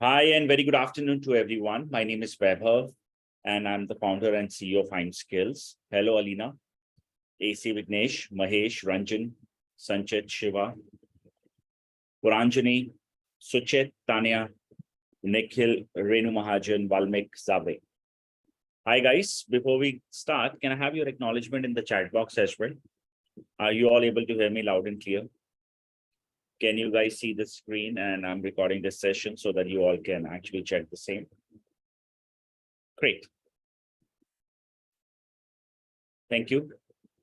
Hi, and very good afternoon to everyone. My name is Vaibhav, and I'm the founder and CEO of Fine Skills. Hello, Alina, AC Vignesh, Mahesh, Ranjan, Sanchit, Shiva, Puranjani, Suchit, Tanya, Nikhil, Renu Mahajan, Valmik, Zave. Hi, guys. Before we start, can I have your acknowledgement in the chat box as well? Are you all able to hear me loud and clear? Can you guys see the screen? And I'm recording this session so that you all can actually check the same. Great. Thank you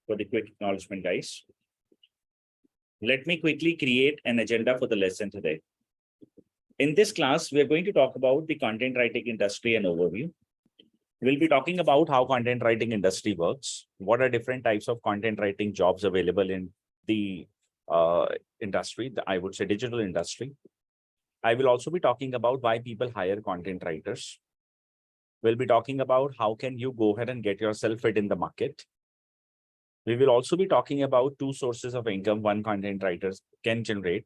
for the quick acknowledgement, guys. Let me quickly create an agenda for the lesson today. In this class, we are going to talk about the content writing industry and overview. We'll be talking about how content writing industry works, what are different types of content writing jobs available in the industry, I would say digital industry. I will also be talking about why people hire content writers. We'll be talking about how can you go ahead and get yourself fit in the market. We will also be talking about two sources of income one content writers can generate.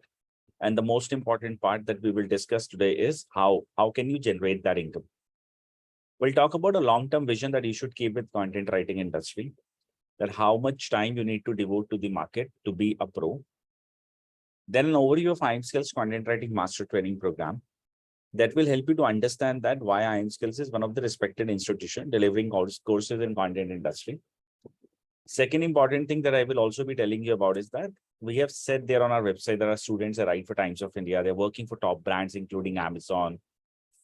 And the most important part that we will discuss today is how can you generate that income. We'll talk about a long-term vision that you should keep with content writing industry, that how much time you need to devote to the market to be a pro. Then an overview of IM Skills Content Writing Master Training Program that will help you to understand that why IM Skills is one of the respected institution delivering courses in content industry. Second important thing that I will also be telling you about is that we have said there on our website that our students that write for Times of India. They're working for top brands, including Amazon,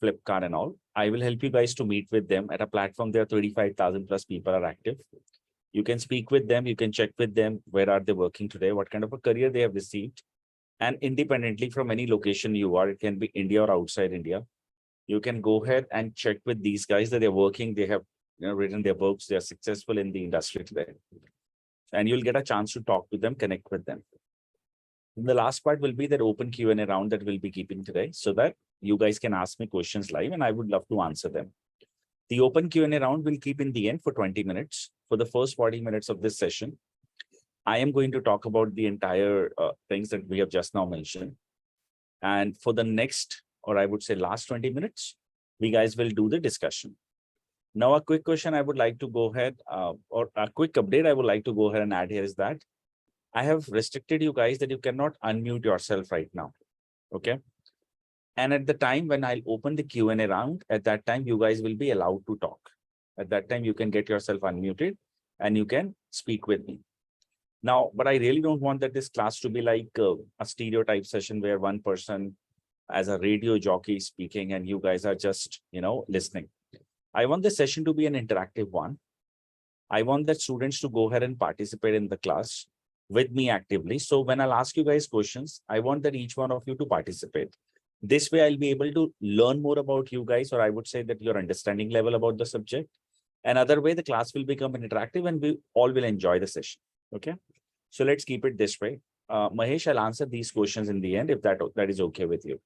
Flipkart and all. I will help you guys to meet with them at a platform. There are 35,000 plus people are active. You can speak with them. You can check with them. Where are they working today? What kind of a career they have received? And independently from any location you are, it can be India or outside India. You can go ahead and check with these guys that they're working. They have written their books. They are successful in the industry today. And you'll get a chance to talk to them, connect with them. And the last part will be that open Q&A round that we'll be keeping today so that you guys can ask me questions live and I would love to answer them. The open Q&A round will keep in the end for 20 minutes. For the first 40 minutes of this session, I am going to talk about the entire things that we have just now mentioned. And for the next, or I would say last 20 minutes, we guys will do the discussion. Now, a quick question I would like to go ahead, or a quick update I would like to go ahead and add here is that I have restricted you guys that you cannot unmute yourself right now. Okay. And at the time when I'll open the Q&A round, at that time, you guys will be allowed to talk. At that time, you can get yourself unmuted and you can speak with me. Now, but I really don't want that this class to be like a stereotype session where one person as a radio jockey is speaking and you guys are just, listening. I want the session to be an interactive one. I want the students to go ahead and participate in the class with me actively. So when I'll ask you guys questions, I want that each one of you to participate. This way, I'll be able to learn more about you guys, or I would say that your understanding level about the subject. Another way, the class will become interactive and we all will enjoy the session. Okay. So let's keep it this way. Mahesh, I'll answer these questions in the end if that is okay with you.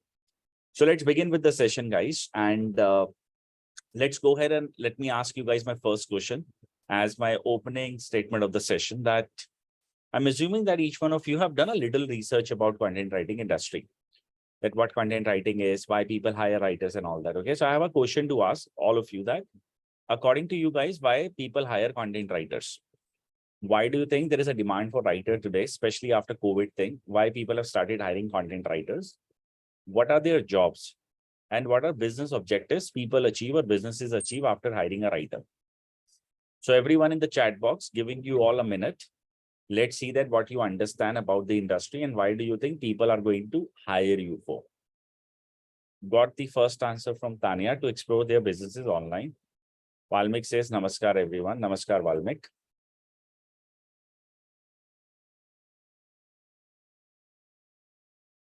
So let's begin with the session, guys. And let's go ahead and let me ask you guys my first question as my opening statement of the session that I'm assuming that each one of you have done a little research about content writing industry, that what content writing is, why people hire writers and all that. Okay. So I have a question to ask all of you that according to you guys, why people hire content writers? Why do you think there is a demand for writer today, especially after COVID thing? Why people have started hiring content writers? What are their jobs? And what are business objectives people achieve or businesses achieve after hiring a writer? So everyone in the chat box, giving you all a minute. Let's see that what you understand about the industry and why do you think people are going to hire you for? Got the first answer from Tanya to explore their businesses online. Valmik says, Namaskar, everyone. Namaskar, Valmik.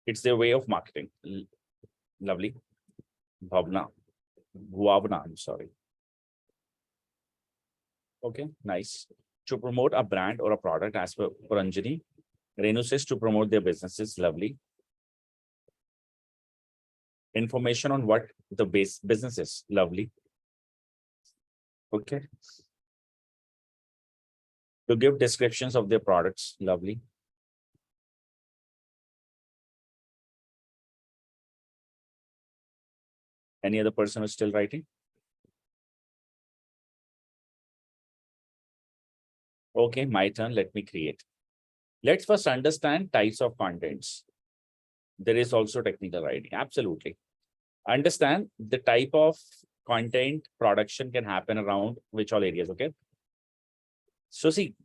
It's their way of marketing. Lovely. Bhavna. I'm sorry. Okay, nice. To promote a brand or a product as per Puranjani. Renu says to promote their businesses. Lovely. Information on what the business is. Lovely. Okay. To give descriptions of their products. Lovely. Any other person who's still writing? Okay, my turn. Let me create. Let's first understand types of contents. There is also technical writing. Absolutely. Understand the type of content production can happen around which all areas. Okay. So see,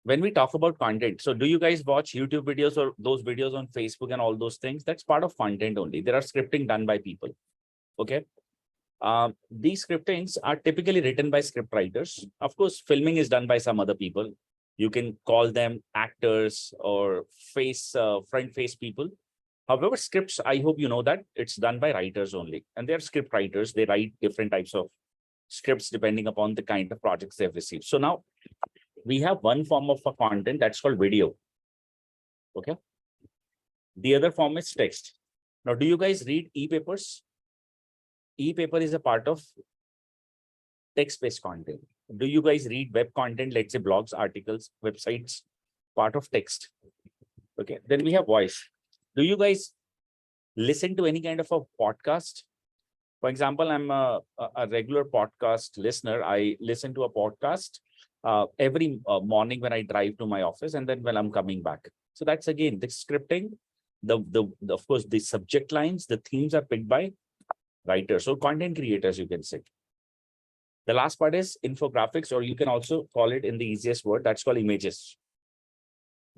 when we talk about content, so do you guys watch YouTube videos or those videos on Facebook and all those things? That's part of content only. There are scripting done by people. Okay. These scriptings are typically written by script writers. Of course, filming is done by some other people. You can call them actors or front face people. However, scripts, I hope you know that it's done by writers only. And they're script writers. They write different types of scripts depending upon the kind of projects they've received. So now we have one form of a content that's called video. Okay. The other form is text. Now, do you guys read e-papers? E-paper is a part of text-based content. Do you guys read web content, let's say blogs, articles, websites, part of text? Okay. Then we have voice. Do you guys listen to any kind of a podcast? For example, I'm a regular podcast listener. I listen to a podcast every morning when I drive to my office and then when I'm coming back. So that's again the scripting, of course, the subject lines, the themes are picked by writers or content creators, you can say. The last part is infographics, or you can also call it in the easiest word, that's called images.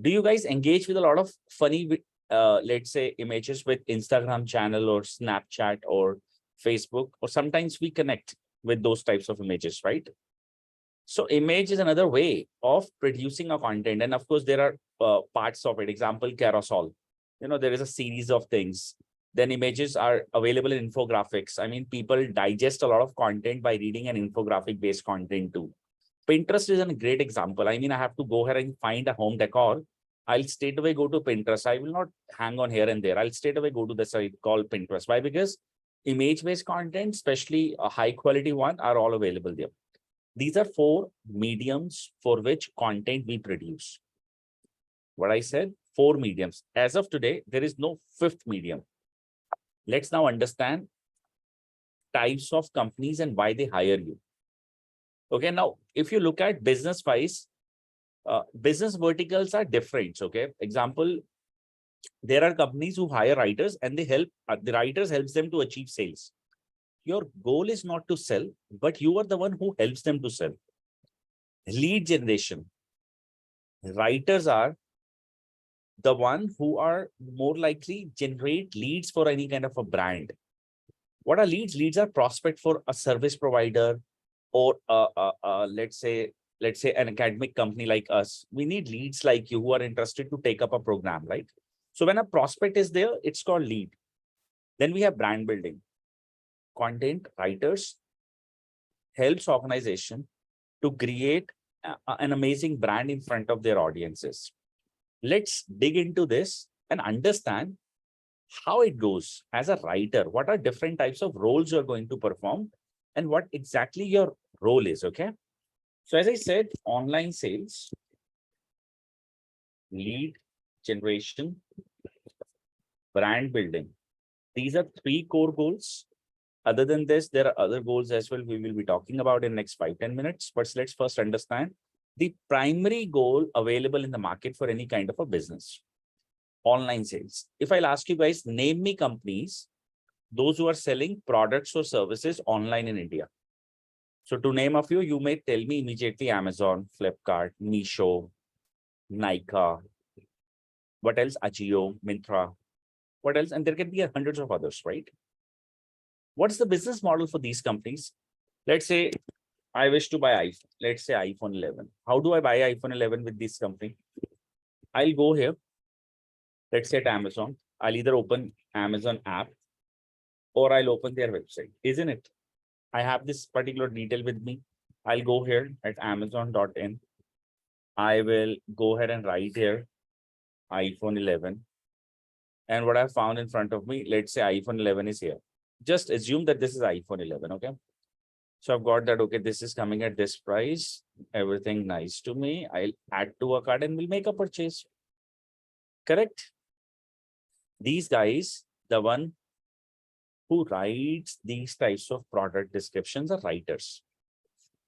Do you guys engage with a lot of funny, let's say, images with Instagram channel or Snapchat or Facebook, or sometimes we connect with those types of images, right? So image is another way of producing a content. And of course, there are parts of it. Example, carousel. There is a series of things. Then images are available in infographics. I mean, people digest a lot of content by reading an infographic based content too. Pinterest is a great example. I mean, I have to go here and find a home decor. I'll straight away go to Pinterest. I will not hang on here and there. I'll straight away go to the site called Pinterest. Why? Because image-based content, especially a high-quality one, are all available there. These are 4 mediums for which content we produce. What I said, 4 mediums. As of today, there is no 5th medium. Let's now understand types of companies and why they hire you. Okay, now, if you look at business-wise, business verticals are different. Okay, example, there are companies who hire writers and they help, the writers helps them to achieve sales. Your goal is not to sell, but you are the one who helps them to sell. Lead generation. Writers are the one who are more likely generate leads for any kind of a brand. What are leads? Leads are prospect for a service provider or let's say an academic company like us. We need leads like you who are interested to take up a program, right? So when a prospect is there, it's called lead. Then we have brand building. Content writers helps organization to create an amazing brand in front of their audiences. Let's dig into this and understand how it goes as a writer. What are different types of roles you're going to perform and what exactly your role is, okay? So as I said, online sales, lead generation, brand building. These are 3 core goals. Other than this, there are other goals as well we will be talking about in next 5-10 minutes. But let's first understand the primary goal available in the market for any kind of a business. Online sales. If I'll ask you guys, name me companies, those who are selling products or services online in India. So to name a few, you may tell me immediately Amazon, Flipkart, Meesho, Nykaa, what else? Ajio, Myntra, what else? And there can be hundreds of others, right? What's the business model for these companies? Let's say I wish to buy iPhone. Let's say iPhone 11. How do I buy iPhone 11 with this company? I'll go here. Let's say at Amazon. I'll either open Amazon app or I'll open their website, isn't it? I have this particular detail with me. I'll go here at amazon.in. I will go ahead and write here iPhone 11. And what I found in front of me, let's say iPhone 11 is here. Just assume that this is iPhone 11, okay? So I've got that, okay, this is coming at this price. Everything nice to me. I'll add to a cart and we'll make a purchase. Correct? These guys, the one who writes these types of product descriptions are writers.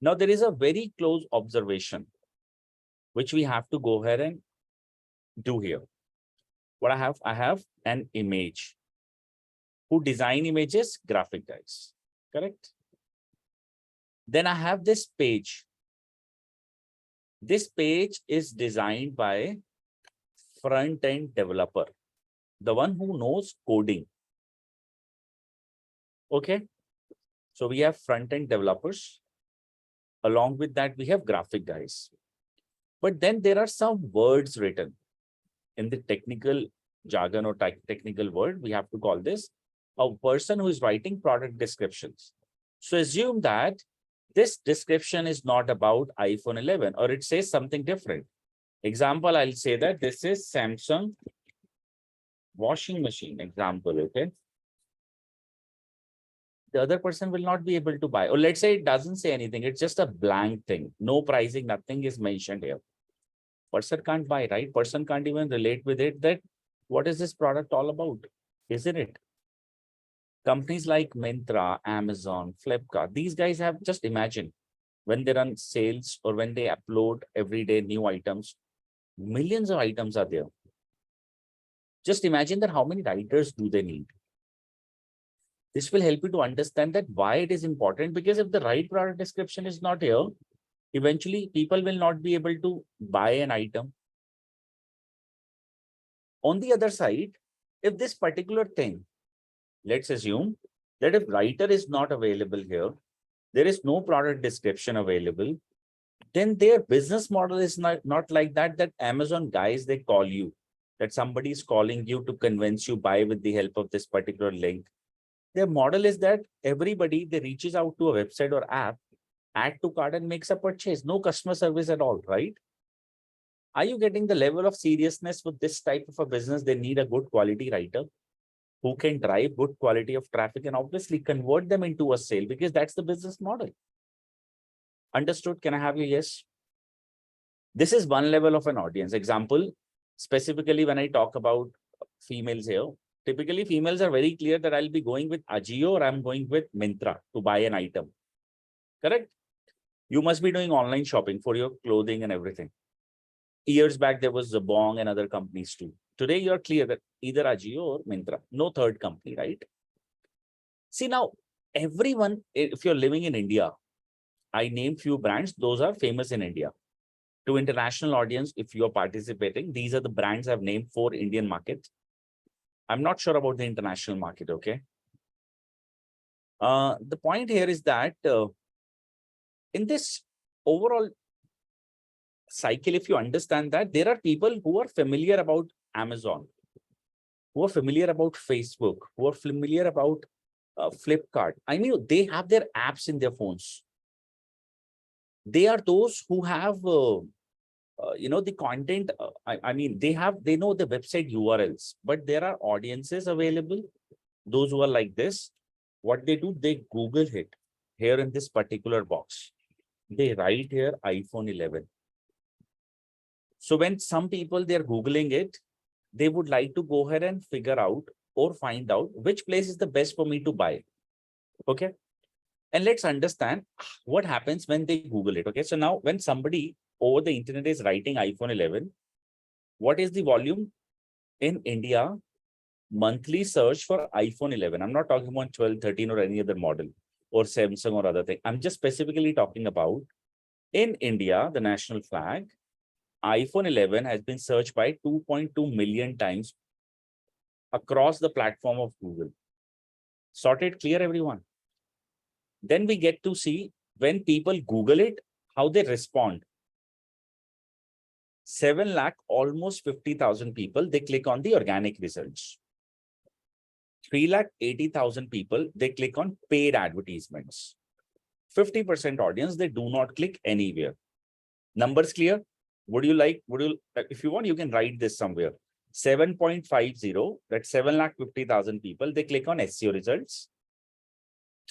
Now, there is a very close observation which we have to go ahead and do here. What I have an image. Who design images? Graphic guys, correct? Then I have this page. This page is designed by front-end developer, the one who knows coding. Okay, so we have front-end developers. Along with that, we have graphic guys. But then there are some words written in the technical jargon or technical word. We have to call this a person who is writing product descriptions. So assume that this description is not about iPhone 11 or it says something different. Example, I'll say that this is Samsung washing machine example, okay? The other person will not be able to buy. Or let's say it doesn't say anything. It's just a blank thing. No pricing, nothing is mentioned here. Person can't buy, right? Person can't even relate with it that what is this product all about, isn't it? Companies like Myntra, Amazon, Flipkart, these guys have, just imagine when they run sales or when they upload every day new items, millions of items are there. Just imagine that how many writers do they need? This will help you to understand that why it is important, because if the right product description is not here, eventually people will not be able to buy an item. On the other side, if this particular thing, let's assume that if writer is not available here, there is no product description available, then their business model is not like that, that Amazon guys, they call you, that somebody is calling you to convince you buy with the help of this particular link. Their model is that everybody, they reaches out to a website or app, add to cart and makes a purchase. No customer service at all, right? Are you getting the level of seriousness with this type of a business? They need a good quality writer who can drive good quality of traffic and obviously convert them into a sale, because that's the business model. Understood? Can I have you? Yes. This is one level of an audience. Example, specifically when I talk about females here, typically females are very clear that I'll be going with Ajio or I'm going with Myntra to buy an item. Correct? You must be doing online shopping for your clothing and everything. Years back, there was Zabong and other companies too. Today, you're clear that either Ajio or Myntra, no third company, right? See now, everyone, if you're living in India, I name few brands, those are famous in India. To international audience, if you're participating, these are the brands I've named for Indian market. I'm not sure about the international market, okay? The point here is that in this overall cycle, if you understand that there are people who are familiar about Amazon, who are familiar about Facebook, who are familiar about Flipkart. I mean, they have their apps in their phones. They are those who have, the content. I mean, they know the website URLs, but there are audiences available. Those who are like this, what they do, they Google it here in this particular box. They write here iPhone 11. So when some people, they're Googling it, they would like to go ahead and figure out or find out which place is the best for me to buy. Okay. And let's understand what happens when they Google it. Okay. So now when somebody over the internet is writing iPhone 11, what is the volume in India? Monthly search for iPhone 11. I'm not talking about 12, 13 or any other model or Samsung or other thing. I'm just specifically talking about in India, the national flag, iPhone 11 has been searched by 2.2 million times across the platform of Google. Sorted, clear, everyone? Then we get to see when people Google it, how they respond. 7 lakh, almost 50,000 people, they click on the organic results. 3,80,000 people, they click on paid advertisements. 50% audience, they do not click anywhere. Numbers clear? If you want, you can write this somewhere. 7.50, that's 7,50,000 people, they click on SEO results.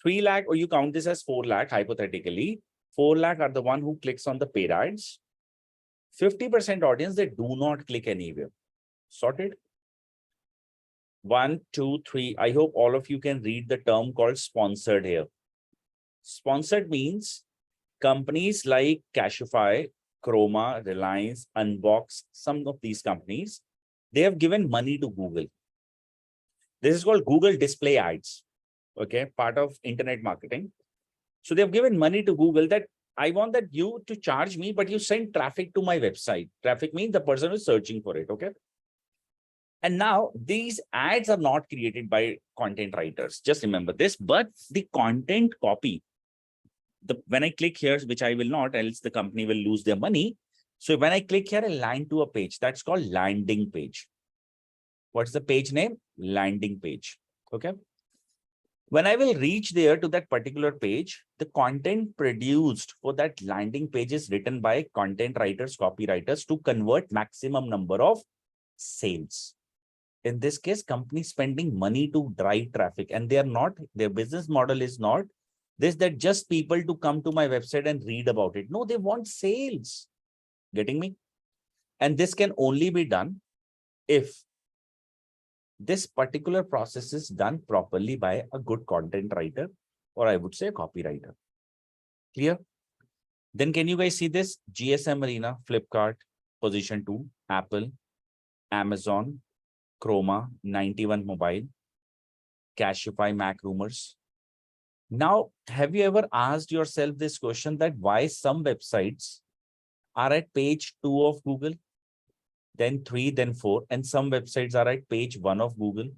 3 lakh, or you count this as 4 lakh, hypothetically. 4 lakh are the one who clicks on the paid ads. 50% audience, they do not click anywhere. Sorted? 1, 2, 3. I hope all of you can read the term called sponsored here. Sponsored means companies like Cashify, Chroma, Reliance, Unbox, some of these companies, they have given money to Google. This is called Google Display Ads, okay, part of internet marketing. So they've given money to Google that I want that you to charge me, but you send traffic to my website. Traffic means the person is searching for it, okay? And now these ads are not created by content writers. Just remember this, but the content copy, when I click here, which I will not, else the company will lose their money. So when I click here, I land to a page that's called landing page. What's the page name? Landing page. Okay. When I will reach there to that particular page, the content produced for that landing page is written by content writers, copywriters to convert maximum number of sales. In this case, companies spending money to drive traffic, and they are not, their business model is not this, that just people to come to my website and read about it. No, they want sales. Getting me? And this can only be done if this particular process is done properly by a good content writer, or I would say copywriter. Clear? Then can you guys see this? GSM Arena, Flipkart, position 2, Apple, Amazon, Chroma, 91 Mobile, Cashify, Mac Rumors. Now, have you ever asked yourself this question, that why some websites are at page 2 of Google, then 3, then 4, and some websites are at page 1 of Google?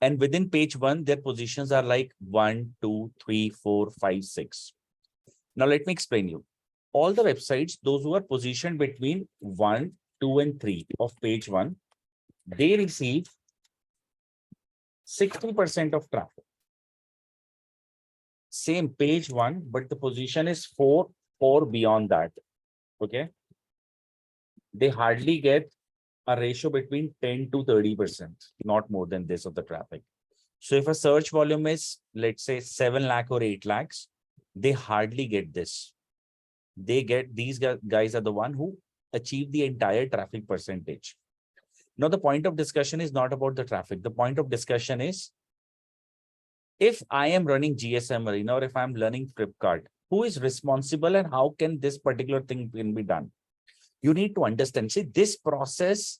And within page 1, their positions are like 1, 2, 3, 4, 5, 6. Now, let me explain you. All the websites, those who are positioned between 1, 2, and 3 of page 1, they receive 60% of traffic. Same page 1, but the position is 4 beyond that. Okay. They hardly get a ratio between 10 to 30%, not more than this of the traffic. So if a search volume is, let's say 7 lakh or 8 lakhs, they hardly get this. They get, these guys are the one who achieve the entire traffic percentage. Now, the point of discussion is not about the traffic. The point of discussion is, if I am running GSM Arena, or if I'm learning Flipkart, who is responsible and how can this particular thing can be done? You need to understand. See, this process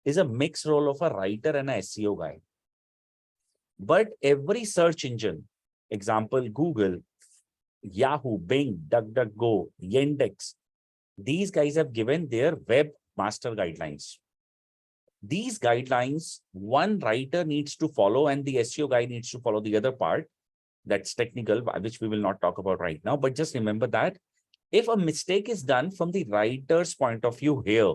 is a mixed role of a writer and a SEO guy. But every search engine, example, Google, Yahoo, Bing, DuckDuckGo, Yandex, these guys have given their web master guidelines. These guidelines, one writer needs to follow and the SEO guy needs to follow the other part. That's technical, which we will not talk about right now. But just remember that if a mistake is done from the writer's point of view here,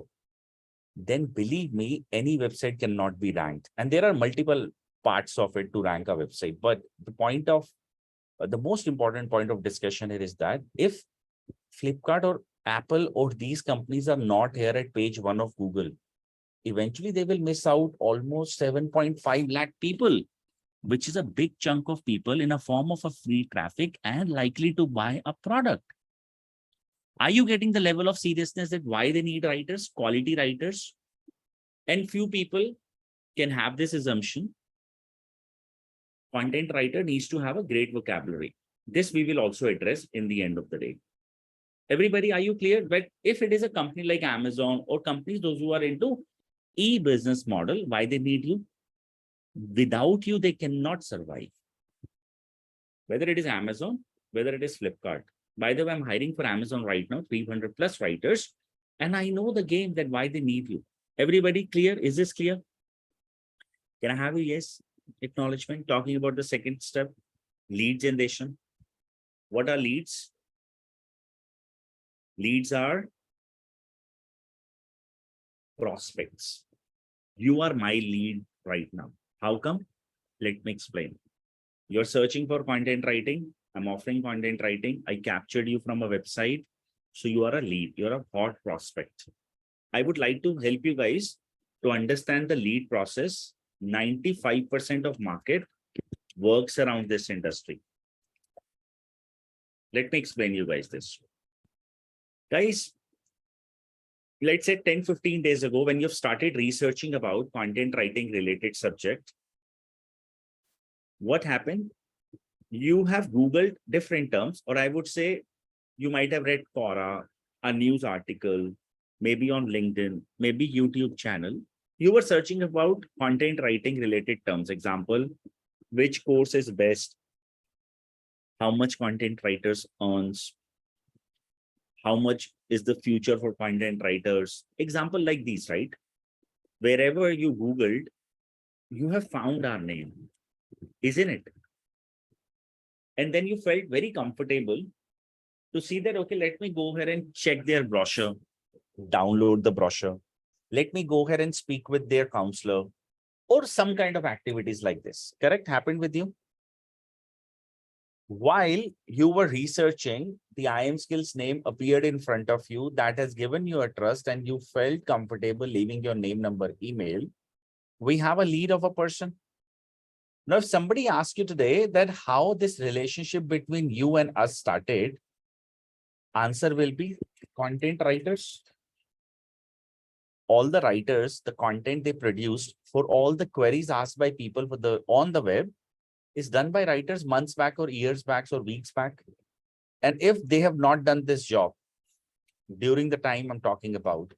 then believe me, any website cannot be ranked. And there are multiple parts of it to rank a website. But the point of, the most important point of discussion here is that if Flipkart or Apple or these companies are not here at page 1 of Google, eventually they will miss out almost 7.5 lakh people, which is a big chunk of people in a form of a free traffic and likely to buy a product. Are you getting the level of seriousness that why they need writers, quality writers? And few people can have this assumption. Content writer needs to have a great vocabulary. This we will also address in the end of the day. Everybody, are you clear? But if it is a company like Amazon or companies, those who are into e-business model, why they need you? Without you, they cannot survive. Whether it is Amazon, whether it is Flipkart. By the way, I'm hiring for Amazon right now, 300 plus writers. And I know the game that why they need you. Everybody clear? Is this clear? Can I have a yes? Acknowledgement, talking about the second step, lead generation. What are leads? Leads are prospects. You are my lead right now. How come? Let me explain. You're searching for content writing. I'm offering content writing. I captured you from a website. So you are a lead. You're a hot prospect. I would like to help you guys to understand the lead process. 95% of market works around this industry. Let me explain you guys this. Guys, let's say 10, 15 days ago, when you've started researching about content writing related subject, what happened? You have Googled different terms, or I would say you might have read Quora, a news article, maybe on LinkedIn, maybe YouTube channel. You were searching about content writing related terms. Example, which course is best, how much content writers earns, how much is the future for content writers. Example like these, right? Wherever you Googled, you have found our name, isn't it? And then you felt very comfortable to see that, okay, let me go ahead and check their brochure, download the brochure. Let me go ahead and speak with their counselor or some kind of activities like this. Correct? Happened with you? While you were researching, the IM Skills name appeared in front of you. That has given you a trust and you felt comfortable leaving your name, number, email. We have a lead of a person. Now, if somebody asks you today that how this relationship between you and us started, answer will be content writers. All the writers, the content they produced for all the queries asked by people for the on the web is done by writers months back or years back or weeks back. And if they have not done this job during the time I'm talking about,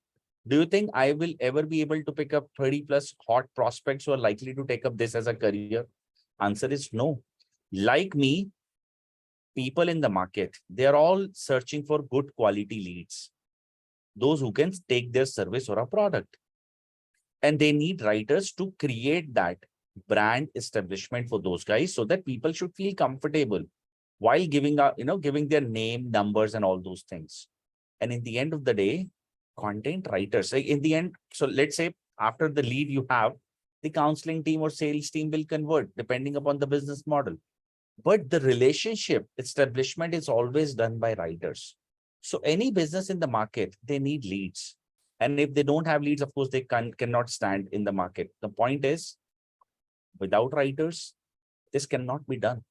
do you think I will ever be able to pick up 30 plus hot prospects who are likely to take up this as a career? Answer is no. Like me, people in the market, they're all searching for good quality leads, those who can take their service or a product. And they need writers to create that brand establishment for those guys so that people should feel comfortable while giving giving their name, numbers, and all those things. And in the end of the day, content writers, like in the end, so let's say after the lead you have, the counseling team or sales team will convert depending upon the business model. But the relationship establishment is always done by writers. So any business in the market, they need leads. And if they don't have leads, of course, they cannot stand in the market. The point is, without writers, this cannot be done.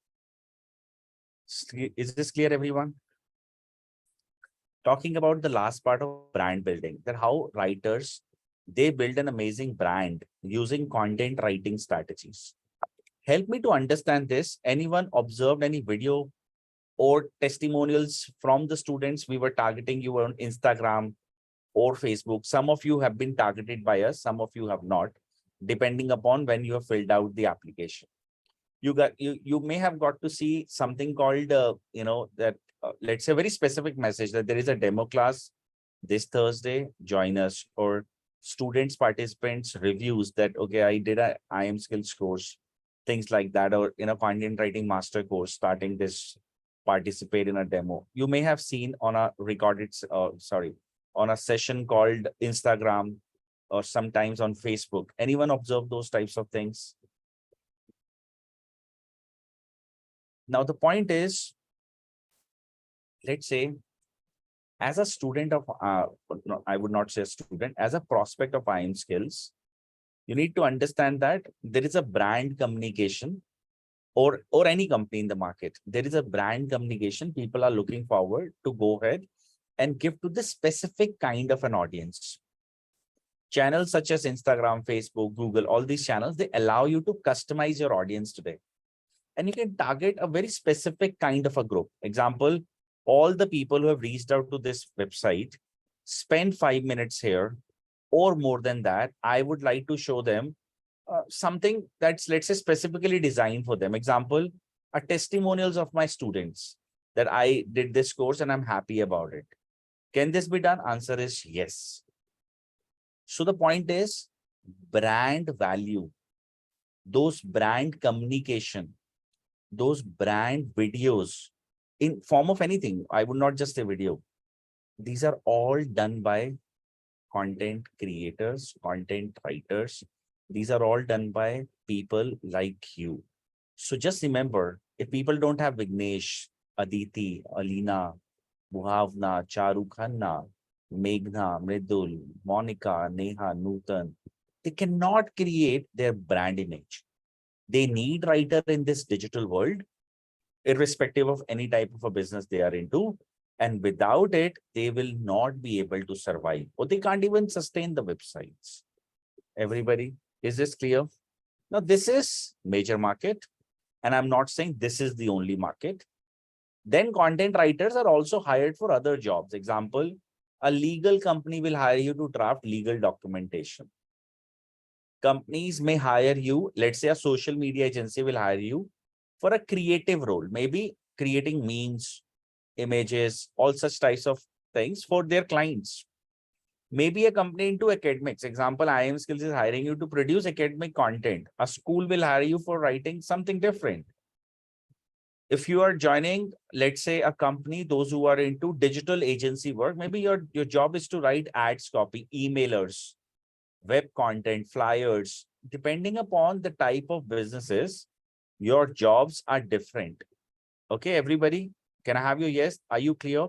Is this clear, everyone? Talking about the last part of brand building, that how writers, they build an amazing brand using content writing strategies. Help me to understand this. Anyone observed any video or testimonials from the students? We were targeting you on Instagram or Facebook. Some of you have been targeted by us, some of you have not, depending upon when you have filled out the application. You may have got to see something called let's say a very specific message that there is a demo class this Thursday, join us, or students, participants reviews that, okay, I did a IM skills course, things like that, or content writing master course starting this, participate in a demo. You may have seen on a recorded, on a session called Instagram or sometimes on Facebook. Anyone observe those types of things? Now, the point is, let's say, as a student of, no, I would not say a student, as a prospect of IM skills, you need to understand that there is a brand communication, or any company in the market. There is a brand communication people are looking forward to go ahead and give to the specific kind of an audience. Channels such as Instagram, Facebook, Google, all these channels, they allow you to customize your audience today. And you can target a very specific kind of a group. Example, all the people who have reached out to this website, spend 5 minutes here or more than that. I would like to show them something that's, let's say, specifically designed for them. Example, a testimonials of my students that I did this course and I'm happy about it. Can this be done? Answer is yes. So the point is brand value, those brand communication, those brand videos in form of anything. I would not just say video. These are all done by content creators, content writers. These are all done by people like you. So just remember, if people don't have Vignesh, Aditi, Alina, Bhavna, Charu Khanna, Meghna, Mridul, Monica, Neha, Nutan, they cannot create their brand image. They need writer in this digital world, irrespective of any type of a business they are into. And without it, they will not be able to survive, or they can't even sustain the websites. Everybody, is this clear? Now, this is major market, and I'm not saying this is the only market. Then content writers are also hired for other jobs. Example, a legal company will hire you to draft legal documentation. Companies may hire you, let's say a social media agency will hire you for a creative role, maybe creating memes, images, all such types of things for their clients. Maybe a company into academics. Example, IM Skills is hiring you to produce academic content. A school will hire you for writing something different. If you are joining, let's say, a company, those who are into digital agency work, maybe your job is to write ads copy, emailers, web content, flyers. Depending upon the type of businesses, your jobs are different. Okay, everybody, can I have your yes? Are you clear?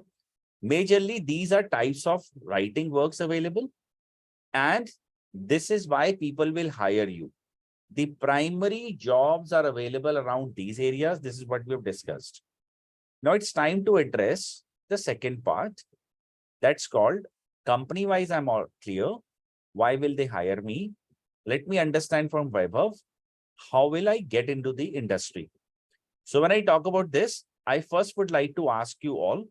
Majorly, these are types of writing works available, and this is why people will hire you. The primary jobs are available around these areas. This is what we've discussed. Now it's time to address the second part. That's called company-wise. I'm all clear. Why will they hire me? Let me understand from Vaibhav, how will I get into the industry? So when I talk about this, I first would like to ask you all,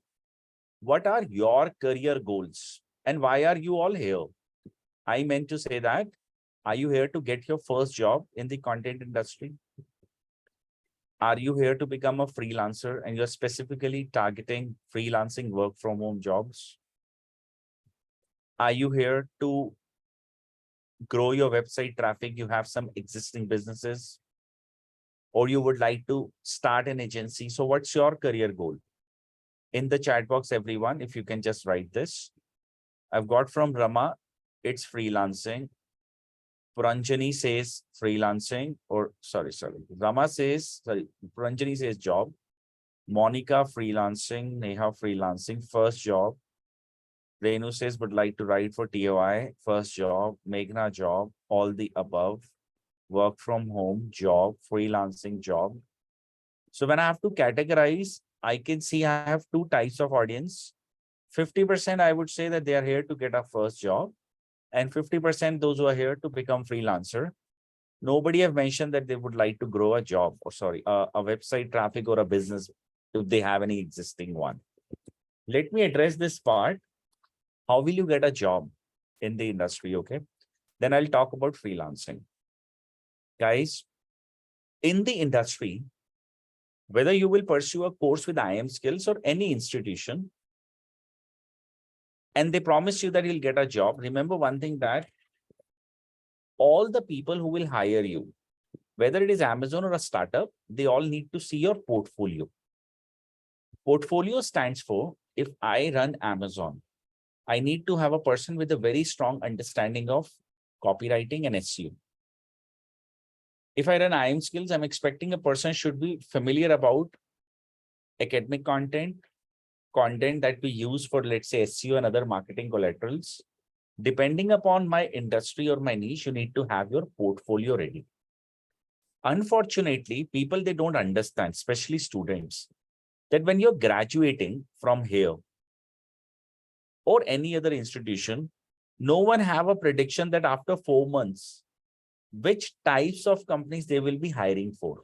what are your career goals and why are you all here? I meant to say that, are you here to get your first job in the content industry? Are you here to become a freelancer and you're specifically targeting freelancing work from home jobs? Are you here to grow your website traffic? You have some existing businesses, or you would like to start an agency. So what's your career goal? In the chat box, everyone, if you can just write this. I've got from Rama, it's freelancing. Puranjani says freelancing, or sorry. Rama says, sorry, Puranjani says job. Monica freelancing, Neha freelancing, first job. Renu says would like to write for TOI, first job. Meghna job, all the above. Work from home, job, freelancing job. So when I have to categorize, I can see I have two types of audience. 50% I would say that they are here to get a first job, and 50% those who are here to become freelancer. Nobody have mentioned that they would like to grow a job, or sorry, a website traffic or a business if they have any existing one. Let me address this part. How will you get a job in the industry? Okay. Then I'll talk about freelancing. Guys, in the industry, whether you will pursue a course with IM Skills or any institution, and they promise you that you'll get a job, remember one thing, that all the people who will hire you, whether it is Amazon or a startup, they all need to see your portfolio. Portfolio stands for, if I run Amazon, I need to have a person with a very strong understanding of copywriting and SEO. If I run IM Skills, I'm expecting a person should be familiar about academic content that we use for, let's say, SEO and other marketing collaterals. Depending upon my industry or my niche, you need to have your portfolio ready. Unfortunately, people, they don't understand, especially students, that when you're graduating from here or any other institution, no one have a prediction that after 4 months, which types of companies they will be hiring for.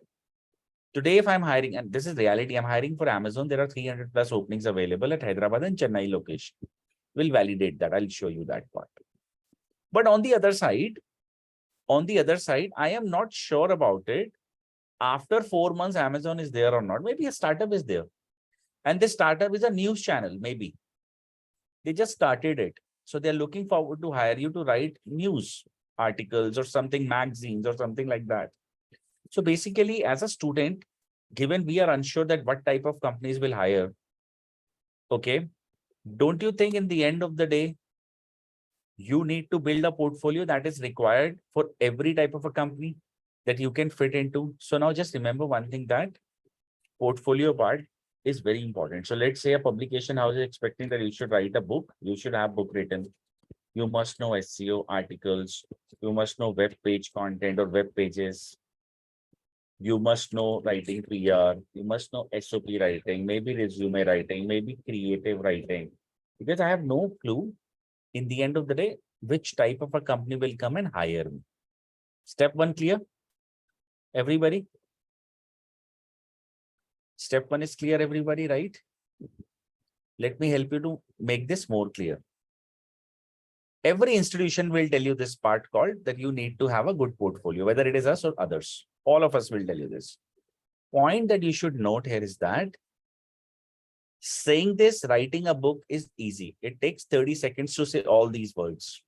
Today, if I'm hiring, and this is reality, I'm hiring for Amazon, there are 300 plus openings available at Hyderabad and Chennai location. We'll validate that. I'll show you that part. But on the other side, I am not sure about it. After 4 months, Amazon is there or not. Maybe a startup is there. And this startup is a news channel, maybe. They just started it. So they're looking forward to hire you to write news articles or something, magazines or something like that. So basically, as a student, given we are unsure that what type of companies will hire, okay, don't you think in the end of the day, you need to build a portfolio that is required for every type of a company that you can fit into? So now just remember one thing, that portfolio part is very important. So let's say a publication house is expecting that you should write a book, you should have book written. You must know SEO articles, you must know web page content or web pages. You must know writing PR, you must know SOP writing, maybe resume writing, maybe creative writing. Because I have no clue in the end of the day, which type of a company will come and hire me. Step one clear? Everybody? Step one is clear, everybody, right? Let me help you to make this more clear. Every institution will tell you this part called that you need to have a good portfolio, whether it is us or others. All of us will tell you this. Point that you should note here is that saying this, writing a book is easy. It takes 30 seconds to say all these words.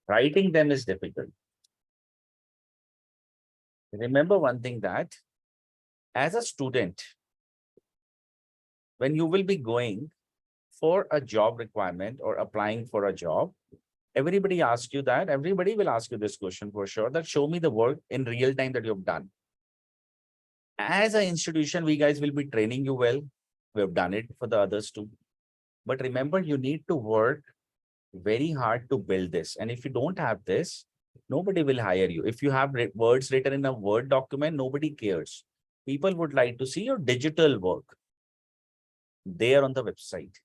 Writing them is difficult. Remember one thing, that as a student, when you will be going for a job requirement or applying for a job, everybody asks you that. Everybody will ask you this question for sure, that show me the work in real time that you've done. As an institution, we guys will be training you well. We have done it for the others too. But remember, you need to work very hard to build this. And if you don't have this, nobody will hire you. If you have words written in a Word document, nobody cares. People would like to see your digital work there on the website.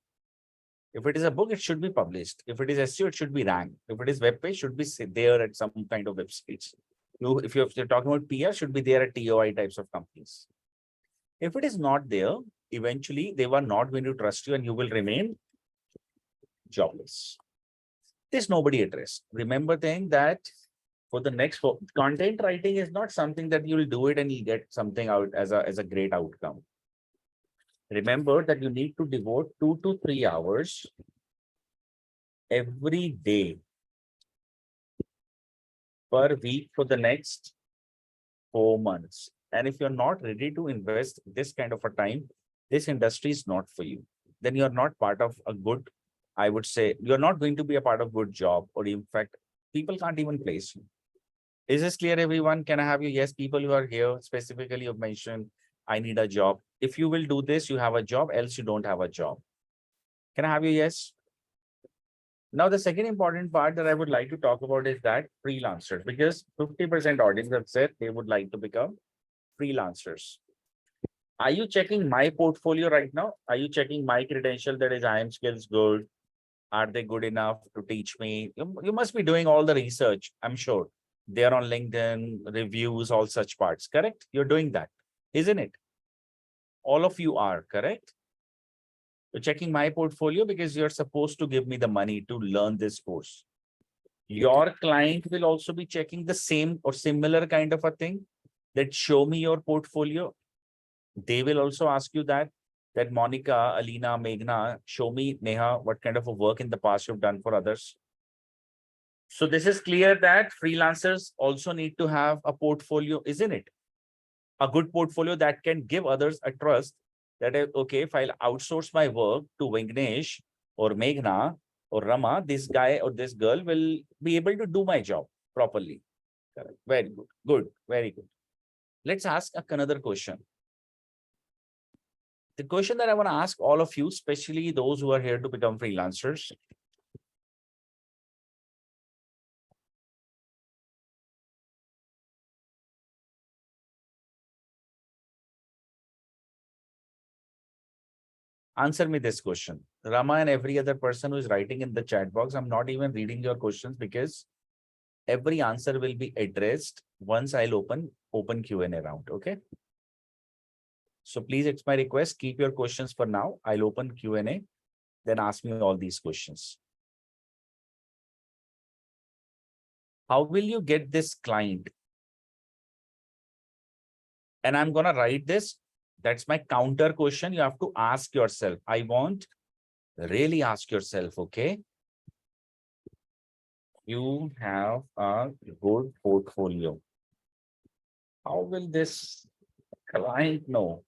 If it is a book, it should be published. If it is SEO, it should be ranked. If it is web page, should be there at some kind of websites. If you're talking about PR, should be there at TOI types of companies. If it is not there, eventually they were not going to trust you and you will remain jobless. This nobody addressed. Remember then that for the next content writing is not something that you'll do it and you get something out as a great outcome. Remember that you need to devote 2 to 3 hours every day per week for the next 4 months. And if you're not ready to invest this kind of a time, this industry is not for you. Then you're not part of a good, I would say, you're not going to be a part of good job, or in fact, people can't even place you. Is this clear, everyone? Can I have you? Yes, people who are here, specifically you've mentioned, I need a job. If you will do this, you have a job, else you don't have a job. Can I have you? Yes. Now, the second important part that I would like to talk about is that freelancers, because 50% audience have said they would like to become freelancers. Are you checking my portfolio right now? Are you checking my credential, that is I am skills good? Are they good enough to teach me? You must be doing all the research, I'm sure. They're on LinkedIn, reviews, all such parts, correct? You're doing that, isn't it? All of you are, correct? You're checking my portfolio because you're supposed to give me the money to learn this course. Your client will also be checking the same or similar kind of a thing, that show me your portfolio. They will also ask you that Monica, Alina, Meghna, show me, Neha, what kind of a work in the past you've done for others. So this is clear that freelancers also need to have a portfolio, isn't it? A good portfolio that can give others a trust that, okay, if I'll outsource my work to Vignesh or Meghna or Rama, this guy or this girl will be able to do my job properly. Correct. Very good. Good. Very good. Let's ask another question. The question that I want to ask all of you, especially those who are here to become freelancers. Answer me this question. Rama and every other person who is writing in the chat box, I'm not even reading your questions because every answer will be addressed once I'll open Q&A round, okay? So please, it's my request, keep your questions for now. I'll open Q&A, then ask me all these questions. How will you get this client? And I'm going to write this. That's my counter question. You have to ask yourself. I want really ask yourself, okay? You have a good portfolio. How will this client know?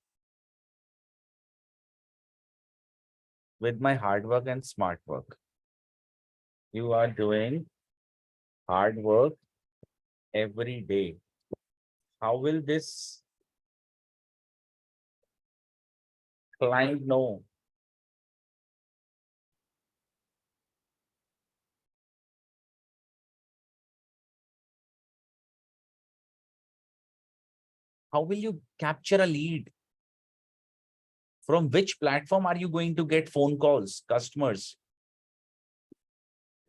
With my hard work and smart work. You are doing hard work every day. How will this client know? How will you capture a lead? From which platform are you going to get phone calls, customers?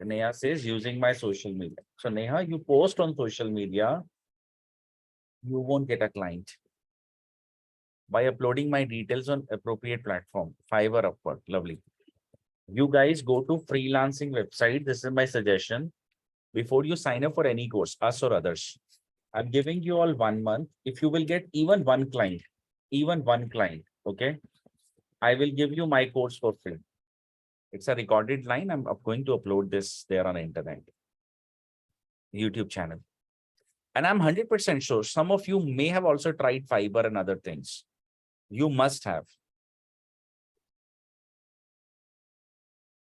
Neha says using my social media. So Neha, you post on social media, you won't get a client. By uploading my details on appropriate platform, Fiverr, Upwork, lovely. You guys go to freelancing website. This is my suggestion. Before you sign up for any course, us or others, I'm giving you all 1 month. If you will get even one client, okay, I will give you my course for free. It's a recorded line. I'm going to upload this there on the internet, YouTube channel. And I'm 100% sure some of you may have also tried Fiverr and other things. You must have.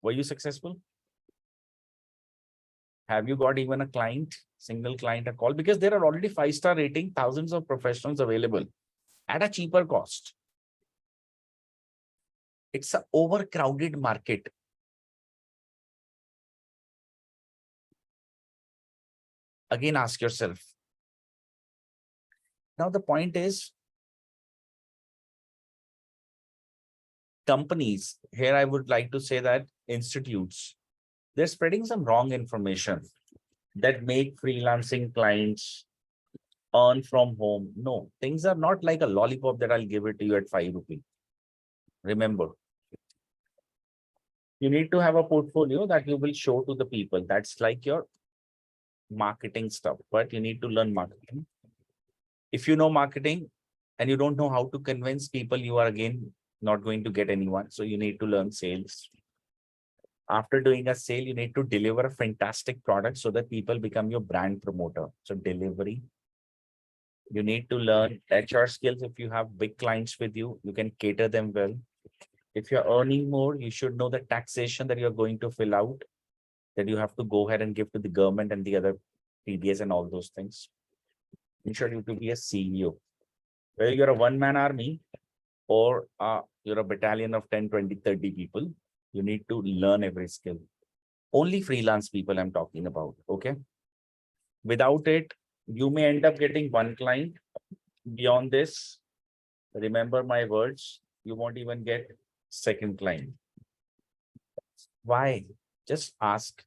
Were you successful? Have you got even a client, single client, a call? Because there are already 5-star rating, thousands of professionals available at a cheaper cost. It's an overcrowded market. Again, ask yourself. Now, the point is, companies, here I would like to say that institutes, they're spreading some wrong information that make freelancing clients earn from home. No, things are not like a lollipop that I'll give it to you at 5 rupees. Remember, you need to have a portfolio that you will show to the people. That's like your marketing stuff, but you need to learn marketing. If you know marketing and you don't know how to convince people, you are again not going to get anyone. So you need to learn sales. After doing a sale, you need to deliver a fantastic product so that people become your brand promoter. So delivery. You need to learn HR skills. If you have big clients with you, you can cater them well. If you're earning more, you should know the taxation that you're going to fill out, that you have to go ahead and give to the government and the other TDS and all those things. Ensure you to be a CEO. Whether you're a one-man army or you're a battalion of 10, 20, 30 people, you need to learn every skill. Only freelance people I'm talking about, okay? Without it, you may end up getting one client. Beyond this, remember my words, you won't even get second client. Why? Just ask.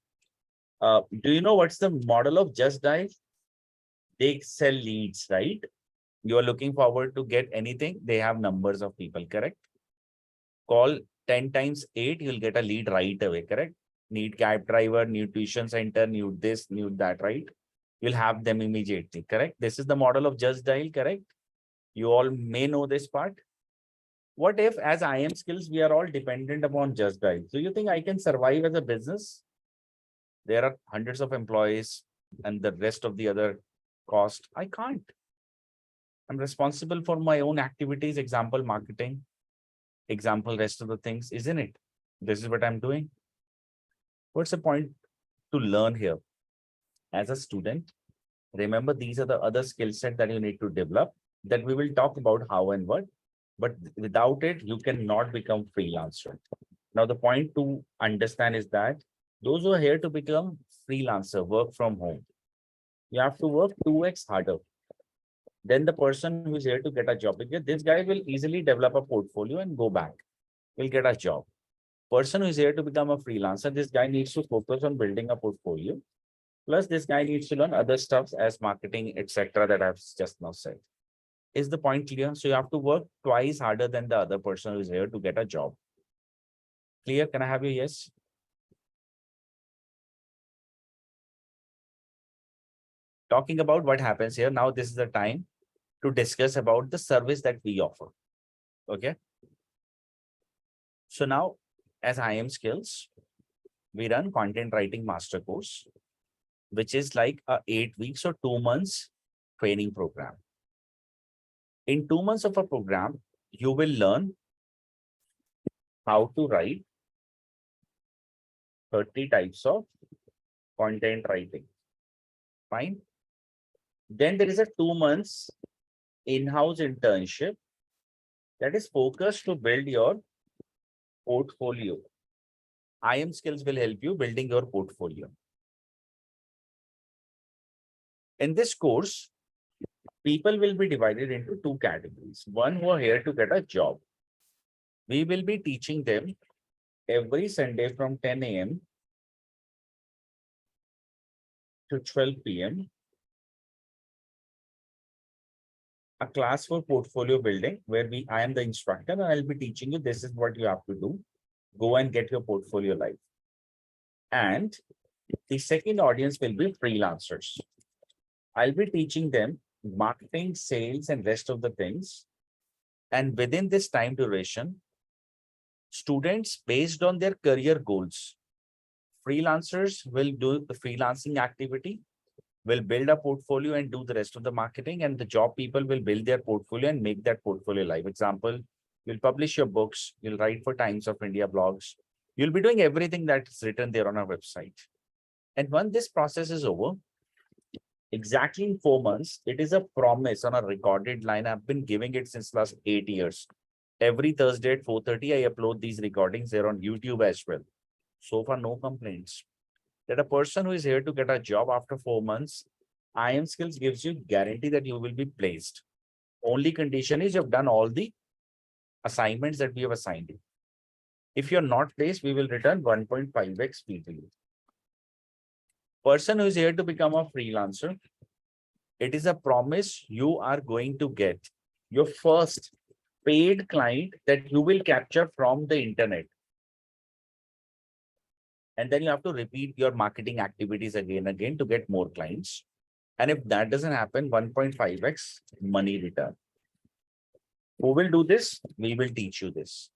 Do you know what's the model of Just Dive? They sell leads, right? You are looking forward to get anything. They have numbers of people, correct? Call 10 times 8, you'll get a lead right away, correct? Need cab driver, new tuition center, need this, need that, right? You'll have them immediately, correct? This is the model of Just Dial, correct? You all may know this part. What if, as IM skills, we are all dependent upon Just Dial? Do you think I can survive as a business? There are hundreds of employees and the rest of the other cost. I can't. I'm responsible for my own activities, example, marketing, example, rest of the things, isn't it? This is what I'm doing. What's the point to learn here? As a student, remember, these are the other skill set that you need to develop that we will talk about how and what, but without it, you cannot become freelancer. Now, the point to understand is that those who are here to become freelancer, work from home, you have to work 2x harder than the person who is here to get a job. Because this guy will easily develop a portfolio and go back, will get a job. Person who is here to become a freelancer, this guy needs to focus on building a portfolio. Plus, this guy needs to learn other stuffs as marketing, etc. that I've just now said. Is the point clear? So you have to work twice harder than the other person who is here to get a job. Clear? Can I have your yes? Talking about what happens here. Now, this is the time to discuss about the service that we offer. Okay. So now, as IM skills, we run content writing master course, which is like a 8 weeks or 2 months training program. In 2 months of a program, you will learn how to write 30 types of content writing. Fine. Then there is a 2 months in-house internship that is focused to build your portfolio. IM skills will help you building your portfolio. In this course, People will be divided into two categories. One who are here to get a job. We will be teaching them every Sunday from 10 a.m. to 12 p.m. a class for portfolio building where I am the instructor and I'll be teaching you this is what you have to do. Go and get your portfolio live. And the second audience will be freelancers. I'll be teaching them marketing, sales, and rest of the things. And within this time duration, students based on their career goals, freelancers will do the freelancing activity, will build a portfolio and do the rest of the marketing, and the job people will build their portfolio and make that portfolio live. Example, you'll publish your books, you'll write for Times of India blogs, you'll be doing everything that's written there on our website. And when this process is over, exactly in 4 months, it is a promise on a recorded line. I've been giving it since last 8 years. Every Thursday at 4:30, I upload these recordings there on YouTube as well. So far, no complaints. That a person who is here to get a job after 4 months, IM Skills gives you guarantee that you will be placed. Only condition is you've done all the assignments that we have assigned you. If you're not placed, we will return 1.5x fee to you. Person who is here to become a freelancer, it is a promise you are going to get your first paid client that you will capture from the internet. And then you have to repeat your marketing activities again and again to get more clients. And if that doesn't happen, 1.5x money return. Who will do this? We will teach you this.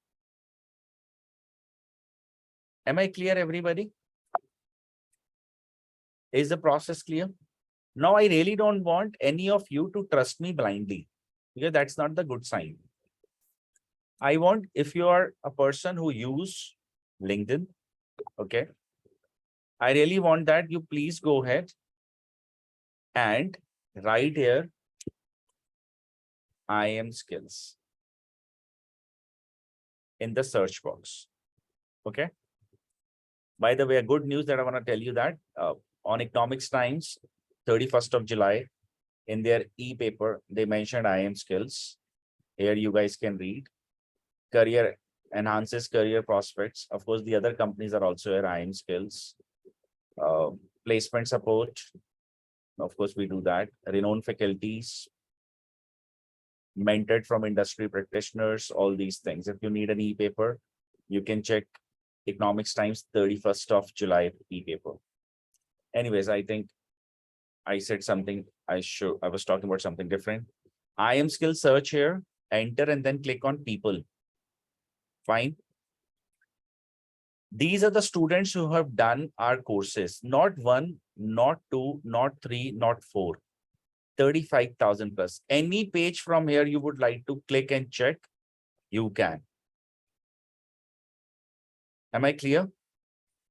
Am I clear, everybody? Is the process clear? Now, I really don't want any of you to trust me blindly, because that's not the good sign. I want, if you are a person who use LinkedIn, okay, I really want that you please go ahead and write here, IM Skills in the search box. Okay. By the way, a good news that I want to tell you that on Economics Times, 31st of July, in their e-paper, they mentioned IM Skills. Here you guys can read. Career enhances career prospects. Of course, the other companies are also here, IM Skills. Placement support. Of course, we do that. Renowned faculties. Mentored from industry practitioners, all these things. If you need an e-paper, you can check Economics Times 31st of July e-paper. Anyways, I think I said something, I was talking about something different. IM Skills search here, enter and then click on people. Fine. These are the students who have done our courses, not 1, not 2, not 3, not 4. 35,000 plus. Any page from here you would like to click and check, you can. Am I clear?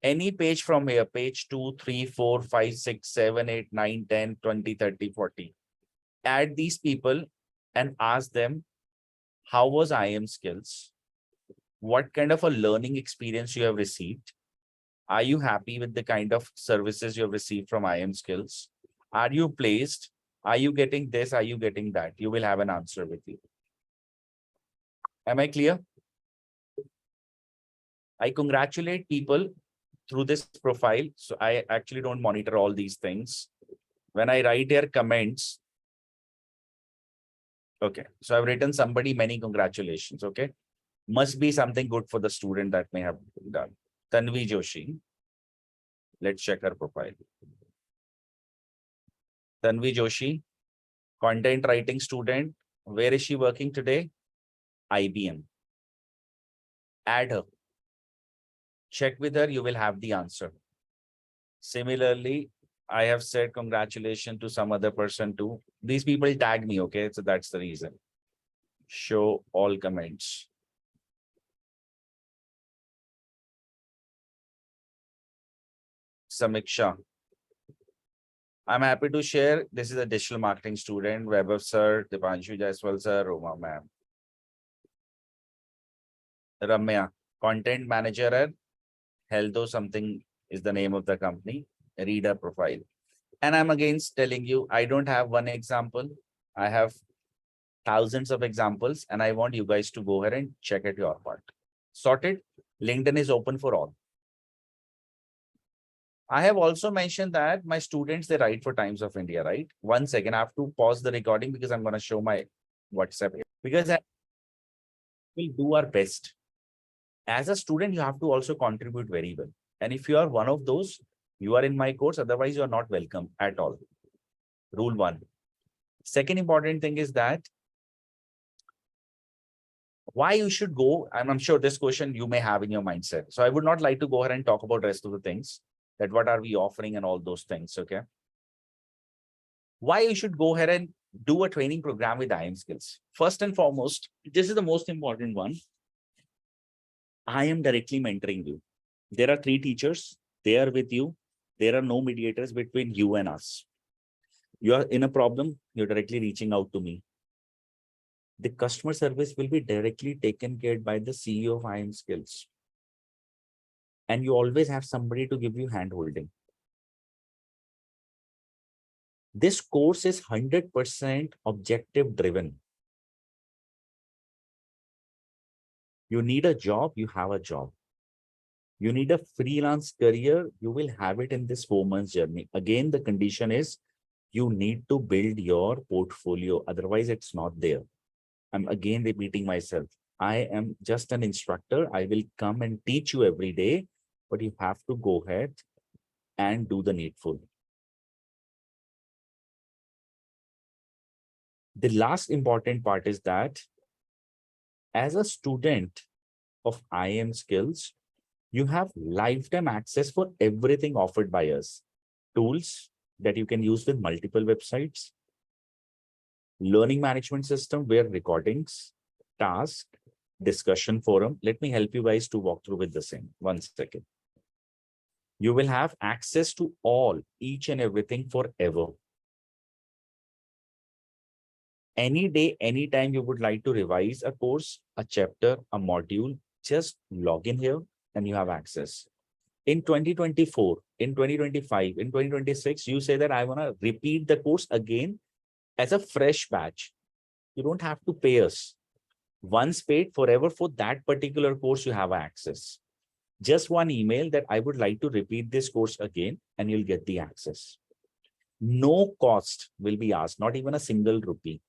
Any page from here, page 2, 3, 4, 5, 6, 7, 8, 9, 10, 20, 30, 40. Add these people and ask them, how was IM Skills? What kind of a learning experience you have received? Are you happy with the kind of services you have received from IM Skills? Are you placed? Are you getting this? Are you getting that? You will have an answer with you. Am I clear? I congratulate people through this profile. So I actually don't monitor all these things. When I write their comments, okay, so I've written somebody, many congratulations, okay? Must be something good for the student that may have done. Tanvi Joshi. Let's check her profile. Tanvi Joshi, content writing student. Where is she working today? IBM. Add her. Check with her, you will have the answer. Similarly, I have said congratulations to some other person too. These people tag me, okay? So that's the reason. Show all comments. Samiksha. I'm happy to share. This is a digital marketing student, Vaibhav sir, Dipanshu Jaiswal sir, Roma ma'am. Ramya, content manager at Heldo something is the name of the company. Read her profile. And I'm again telling you, I don't have one example. I have thousands of examples, and I want you guys to go ahead and check at your part. Sorted? LinkedIn is open for all. I have also mentioned that my students, they write for Times of India, right? 1 second, I have to pause the recording because I'm going to show my WhatsApp here. Because I will do our best. As a student, you have to also contribute very well. And if you are one of those, you are in my course, otherwise you are not welcome at all. Rule 1. Second important thing is that why you should go, and I'm sure this question you may have in your mindset. So I would not like to go ahead and talk about rest of the things, that what are we offering and all those things, okay? Why you should go ahead and do a training program with IM skills. First and foremost, this is the most important one. I am directly mentoring you. There are 3 teachers. They are with you. There are no mediators between you and us. You are in a problem, you're directly reaching out to me. The customer service will be directly taken care by the CEO of IM skills. And you always have somebody to give you hand holding. This course is 100% objective driven. You need a job, you have a job. You need a freelance career, you will have it in this 4 months journey. Again, the condition is you need to build your portfolio. Otherwise, it's not there. I'm again repeating myself. I am just an instructor. I will come and teach you every day, but you have to go ahead and do the needful. The last important part is that as a student of IM skills, you have lifetime access for everything offered by us. Tools that you can use with multiple websites, learning management system where recordings, task, discussion forum. Let me help you guys to walk through with the same. 1 second. You will have access to all, each and everything forever. Any day, anytime you would like to revise a course, a chapter, a module, just log in here and you have access. In 2024, in 2025, in 2026, you say that I want to repeat the course again as a fresh batch. You don't have to pay us. Once paid, forever for that particular course, you have access. Just one email that I would like to repeat this course again, and you'll get the access. No cost will be asked, not even a single rupee.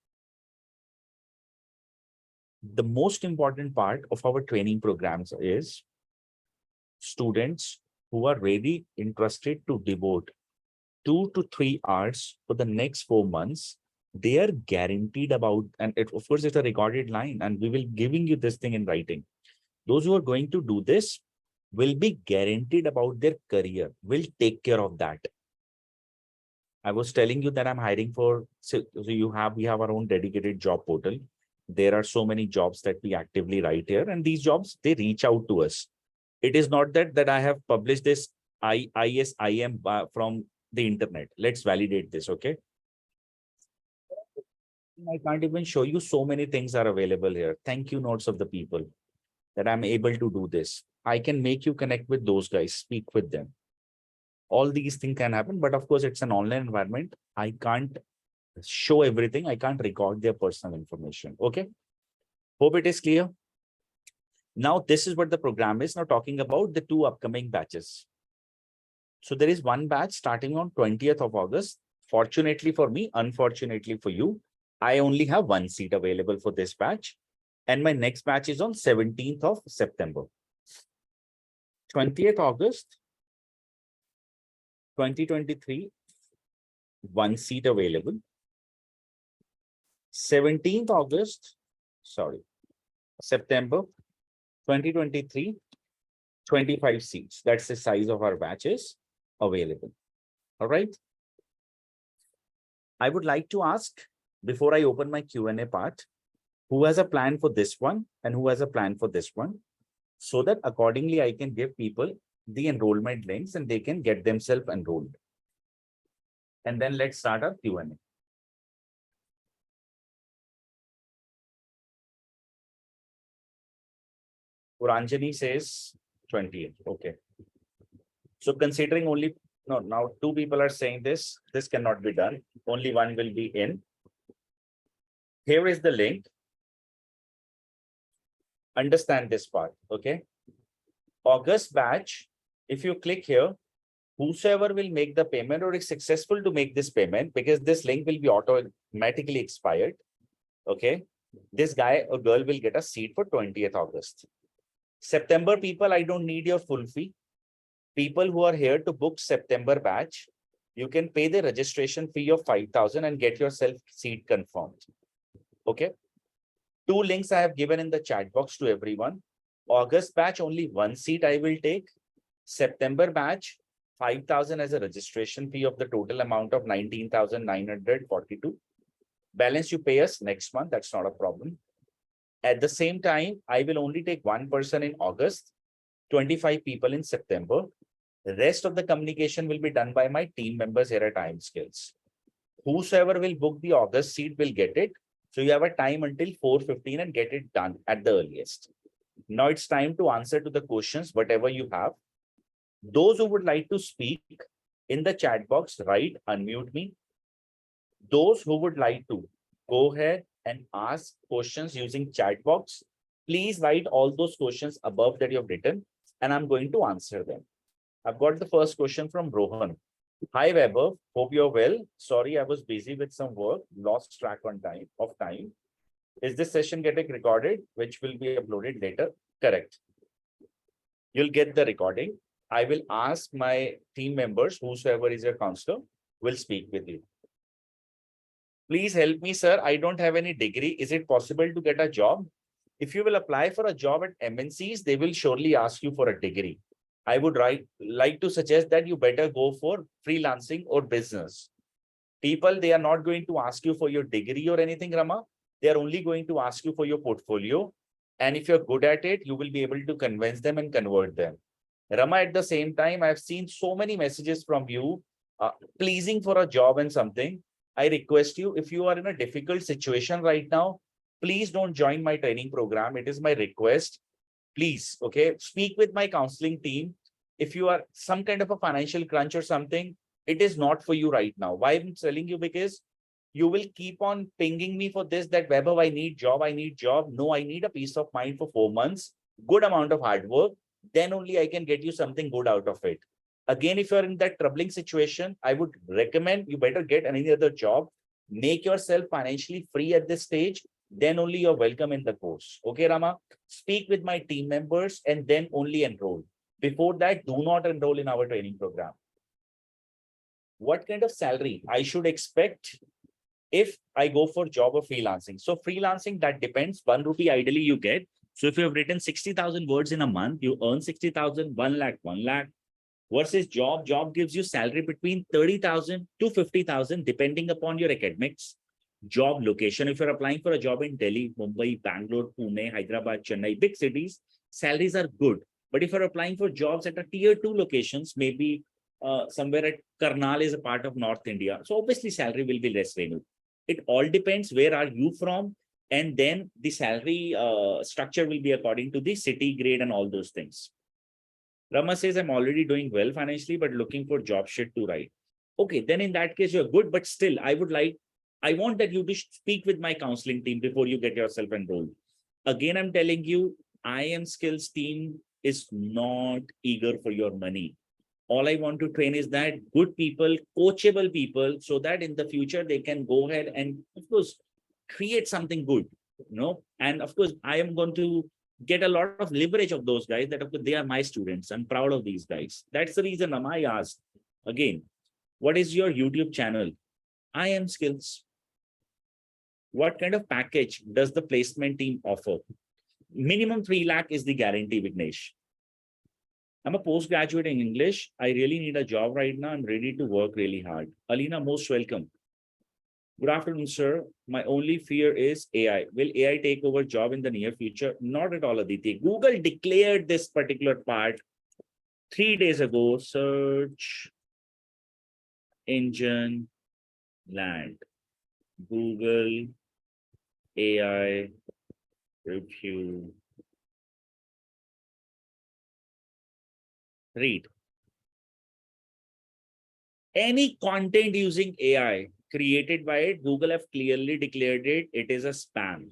The most important part of our training programs is students who are really interested to devote 2 to 3 hours for the next 4 months. They are guaranteed about, and of course, it's a recorded line, and we will giving you this thing in writing. Those who are going to do this will be guaranteed about their career, will take care of that. I was telling you that I'm hiring for, so we have our own dedicated job portal. There are so many jobs that we actively write here, and these jobs, they reach out to us. It is not that I have published this ISIM from the internet. Let's validate this, okay? I can't even show you, so many things are available here. Thank you notes of the people that I'm able to do this. I can make you connect with those guys, speak with them. All these things can happen, but of course it's an online environment. I can't show everything. I can't record their personal information. Okay. Hope it is clear. Now, this is what the program is now talking about the 2 upcoming batches. So there is one batch starting on 20th of August. Fortunately for me, unfortunately for you, I only have 1 seat available for this batch. And my next batch is on 17th of September. 20th August, 2023, 1 seat available. 17th August, September 2023, 25 seats. That's the size of our batches available. All right. I would like to ask, before I open my Q&A part, who has a plan for this one and who has a plan for this one, so that accordingly I can give people the enrollment links and they can get themselves enrolled. And then let's start our Q&A. Puranjani says 20th. Okay. So considering only, no, now 2 people are saying this cannot be done. Only one will be in. Here is the link. Understand this part, okay? August batch, if you click here, whosoever will make the payment or is successful to make this payment, because this link will be automatically expired, okay? This guy or girl will get a seat for 20th August. September people, I don't need your full fee. People who are here to book September batch, you can pay the registration fee of 5,000 and get yourself seat confirmed, okay? Two links I have given in the chat box to everyone. August batch, only one seat I will take. September batch, 5,000 as a registration fee of the total amount of 19,942. Balance you pay us next month. That's not a problem. At the same time, I will only take one person in August, 25 people in September. The rest of the communication will be done by my team members here at IM Skills. Whosoever will book the August seat will get it. So you have a time until 4:15 and get it done at the earliest. Now it's time to answer to the questions, whatever you have. Those who would like to speak in the chat box, write, unmute me. Those who would like to go ahead and ask questions using chat box, please write all those questions above that you have written, and I'm going to answer them. I've got the first question from Rohan. Hi, Weber. Hope you're well. Sorry, I was busy with some work, lost track of time. Is this session getting recorded, which will be uploaded later? Correct. You'll get the recording. I will ask my team members, whosoever is your counselor, will speak with you. Please help me, sir. I don't have any degree. Is it possible to get a job? If you will apply for a job at MNCs, they will surely ask you for a degree. I would like to suggest that you better go for freelancing or business. People, they are not going to ask you for your degree or anything, Rama. They are only going to ask you for your portfolio. And if you're good at it, you will be able to convince them and convert them. Rama, at the same time, I've seen so many messages from you pleasing for a job and something. I request you, if you are in a difficult situation right now, please don't join my training program. It is my request. Please, okay, speak with my counseling team. If you are some kind of a financial crunch or something, it is not for you right now. Why I'm telling you? Because you will keep on pinging me for this, that Webber, I need job. No, I need a peace of mind for 4 months, good amount of hard work. Then only I can get you something good out of it. Again, if you're in that troubling situation, I would recommend you better get any other job. Make yourself financially free at this stage. Then only you're welcome in the course. Okay, Rama? Speak with my team members and then only enroll. Before that, do not enroll in our training program. What kind of salary I should expect if I go for job or freelancing? So freelancing, that depends. 1 rupee ideally you get. So if you have written 60,000 words in a month, you earn 60,000, 1 lakh, 1 lakh. Versus job gives you salary between 30,000 to 50,000, depending upon your academics. Job location, if you're applying for a job in Delhi, Mumbai, Bangalore, Pune, Hyderabad, Chennai, big cities, salaries are good. But if you're applying for jobs at a tier 2 locations, maybe somewhere at Karnal is a part of North India, so obviously salary will be less, Renu. It all depends where are you from, and then the salary structure will be according to the city, grade, and all those things. Rama says, I'm already doing well financially, but looking for job shit to write. Okay, then in that case, you're good, but still, I want that you to speak with my counseling team before you get yourself enrolled. Again, I'm telling you, IM Skills team is not eager for your money. All I want to train is that good people, coachable people, so that in the future, they can go ahead and, of course, create something good, and of course, I am going to get a lot of leverage of those guys that they are my students. I'm proud of these guys. That's the reason I asked again, what is your YouTube channel? IM Skills. What kind of package does the placement team offer? Minimum 3 lakh is the guarantee, Vignesh. I'm a postgraduate in English. I really need a job right now. I'm ready to work really hard. Alina, most welcome. Good afternoon, sir. My only fear is AI. Will AI take over job in the near future? Not at all, Aditi. Google declared this particular part 3 days ago. Search engine land. Google AI review. Read. Any content using AI created by it. Google have clearly declared it. It is a spam.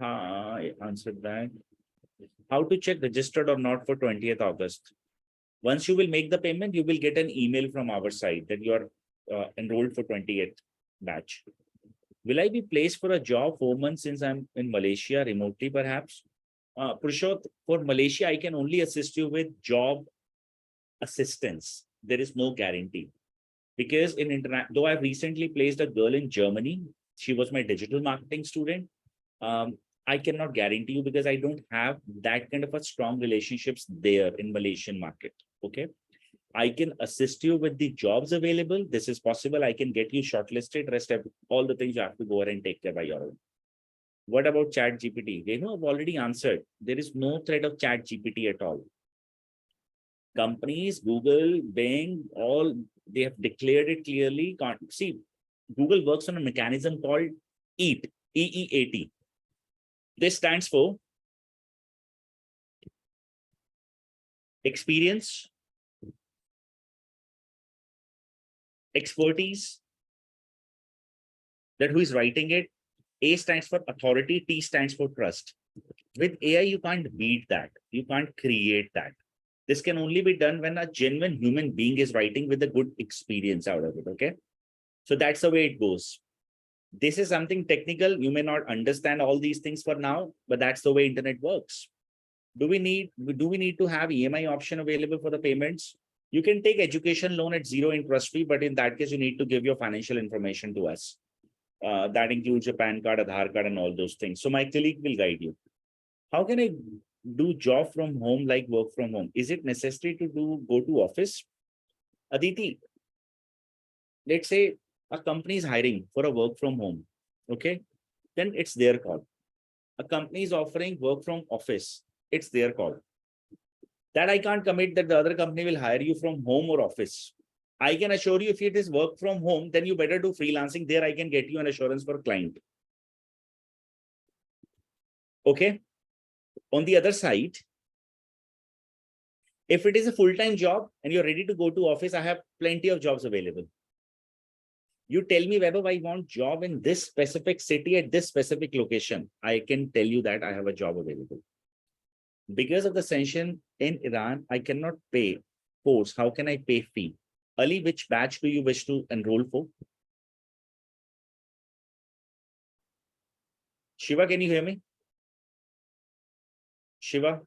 I answered that. How to check registered or not for 20th August? Once you will make the payment, you will get an email from our side that you are enrolled for 20th batch. Will I be placed for a job 4 months since I'm in Malaysia remotely, perhaps? Purushot, for Malaysia, I can only assist you with job assistance. There is no guarantee. Because in internet, though I've recently placed a girl in Germany, she was my digital marketing student. I cannot guarantee you because I don't have that kind of a strong relationships there in Malaysian market. Okay. I can assist you with the jobs available. This is possible. I can get you shortlisted. Rest of all the things you have to go ahead and take care by your own. What about Chat GPT? I've already answered. There is no threat of Chat GPT at all. Companies, Google, Bing, all they have declared it clearly. See, Google works on a mechanism called EAT, EEAT. This stands for experience, expertise, that who is writing it. A stands for authority, T stands for trust. With AI, you can't beat that. You can't create that. This can only be done when a genuine human being is writing with a good experience out of it. Okay. So that's the way it goes. This is something technical. You may not understand all these things for now, but that's the way internet works. Do we need to have EMI option available for the payments? You can take education loan at 0 interest fee, but in that case, you need to give your financial information to us. That includes your PAN card, Aadhaar card, and all those things. So my colleague will guide you. How can I do job from home like work from home? Is it necessary to go to office? Aditi, let's say a company is hiring for a work from home. Okay, then it's their call. A company is offering work from office. It's their call. That I can't commit that the other company will hire you from home or office. I can assure you if it is work from home, then you better do freelancing. There I can get you an assurance for client. Okay. On the other side, if it is a full-time job and you're ready to go to office, I have plenty of jobs available. You tell me whether I want job in this specific city at this specific location. I can tell you that I have a job available. Because of the sanction in Iran, I cannot pay course. How can I pay fee? Ali, which batch do you wish to enroll for? Shiva, can you hear me? Shiva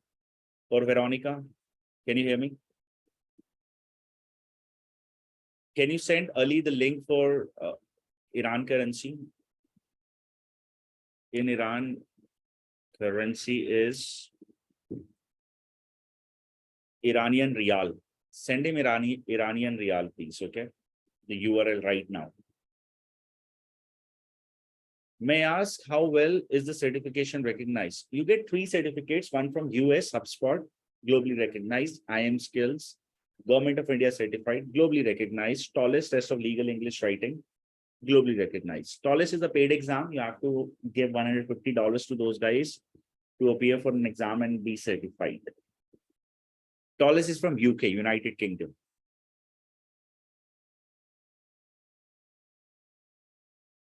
or Veronica, can you hear me? Can you send Ali the link for Iran currency? In Iran, currency is Iranian Riyal. Send him Iranian Riyal, please, okay? The URL right now. May I ask how well is the certification recognized? You get 3 certificates, one from US, HubSpot, globally recognized, IM Skills, Government of India certified, globally recognized, tallest test of legal English writing, globally recognized. Tallest is a paid exam. You have to give $150 to those guys to appear for an exam and be certified. Tallest is from UK, United Kingdom.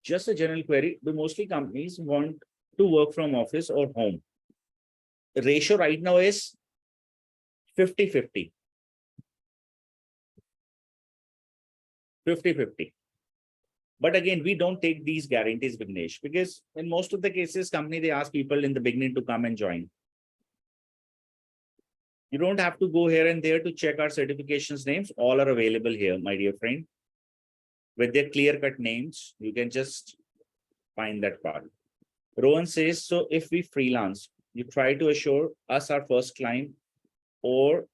Just a general query. Do mostly companies want to work from office or home? The ratio right now is 50-50. 50-50. But again, we don't take these guarantees, Vignesh, because in most of the cases, company, they ask people in the beginning to come and join. You don't have to go here and there to check our certifications names. All are available here, my dear friend. With their clear-cut names, you can just find that part. Rohan says, so if we freelance, you try to assure us our first client or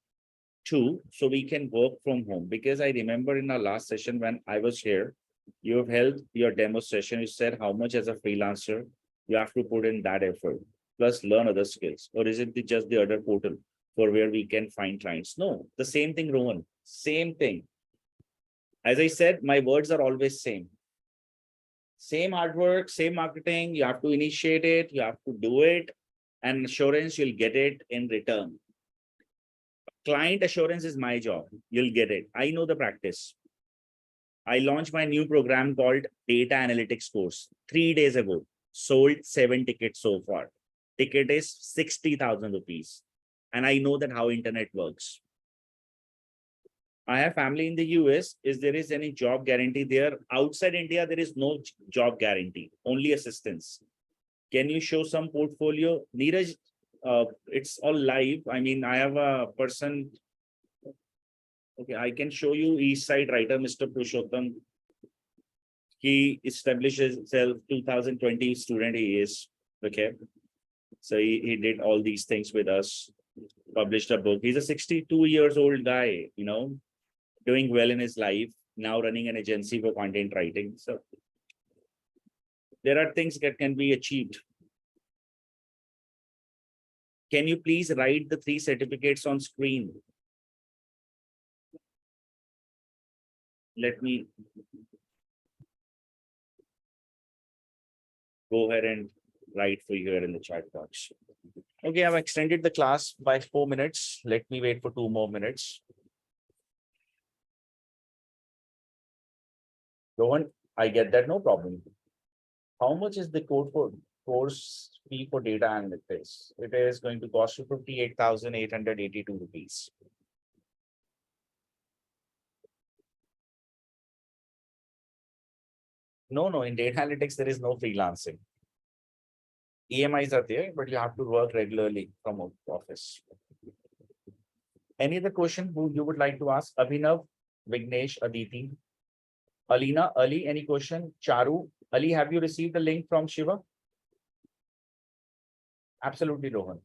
2, so we can work from home. Because I remember in our last session when I was here, you have held your demo session. You said how much as a freelancer you have to put in that effort, plus learn other skills. Or is it just the other portal for where we can find clients? No, the same thing, Rohan. Same thing. As I said, my words are always same. Same hard work, same marketing. You have to initiate it. You have to do it. And assurance, you'll get it in return. Client assurance is my job. You'll get it. I know the practice. I launched my new program called Data Analytics course 3 days ago. Sold 7 tickets so far. Ticket is 60,000 rupees. And I know that how internet works. I have family in the US. Is there is any job guarantee there? Outside India, there is no job guarantee, only assistance. Can you show some portfolio? Neeraj, it's all live. I mean, I have a person. Okay, I can show you East Side writer, Mr. Purushottam. He established himself 2020 student he is. Okay. So he did all these things with us, published a book. He's a 62 years old guy, doing well in his life, now running an agency for content writing. So there are things that can be achieved. Can you please write the 3 certificates on screen? Let me go ahead and write for you here in the chat box. Okay, I've extended the class by 4 minutes. Let me wait for 2 more minutes. Rohan, I get that, no problem. How much is the course fee for data analytics? It is going to cost you 58,882 rupees. No, in data analytics, there is no freelancing. EMIs are there, but you have to work regularly from office. Any other question who you would like to ask? Abhinav, Vignesh, Aditi, Alina, Ali, any question? Charu, Ali, have you received the link from Shiva? Absolutely, Rohan.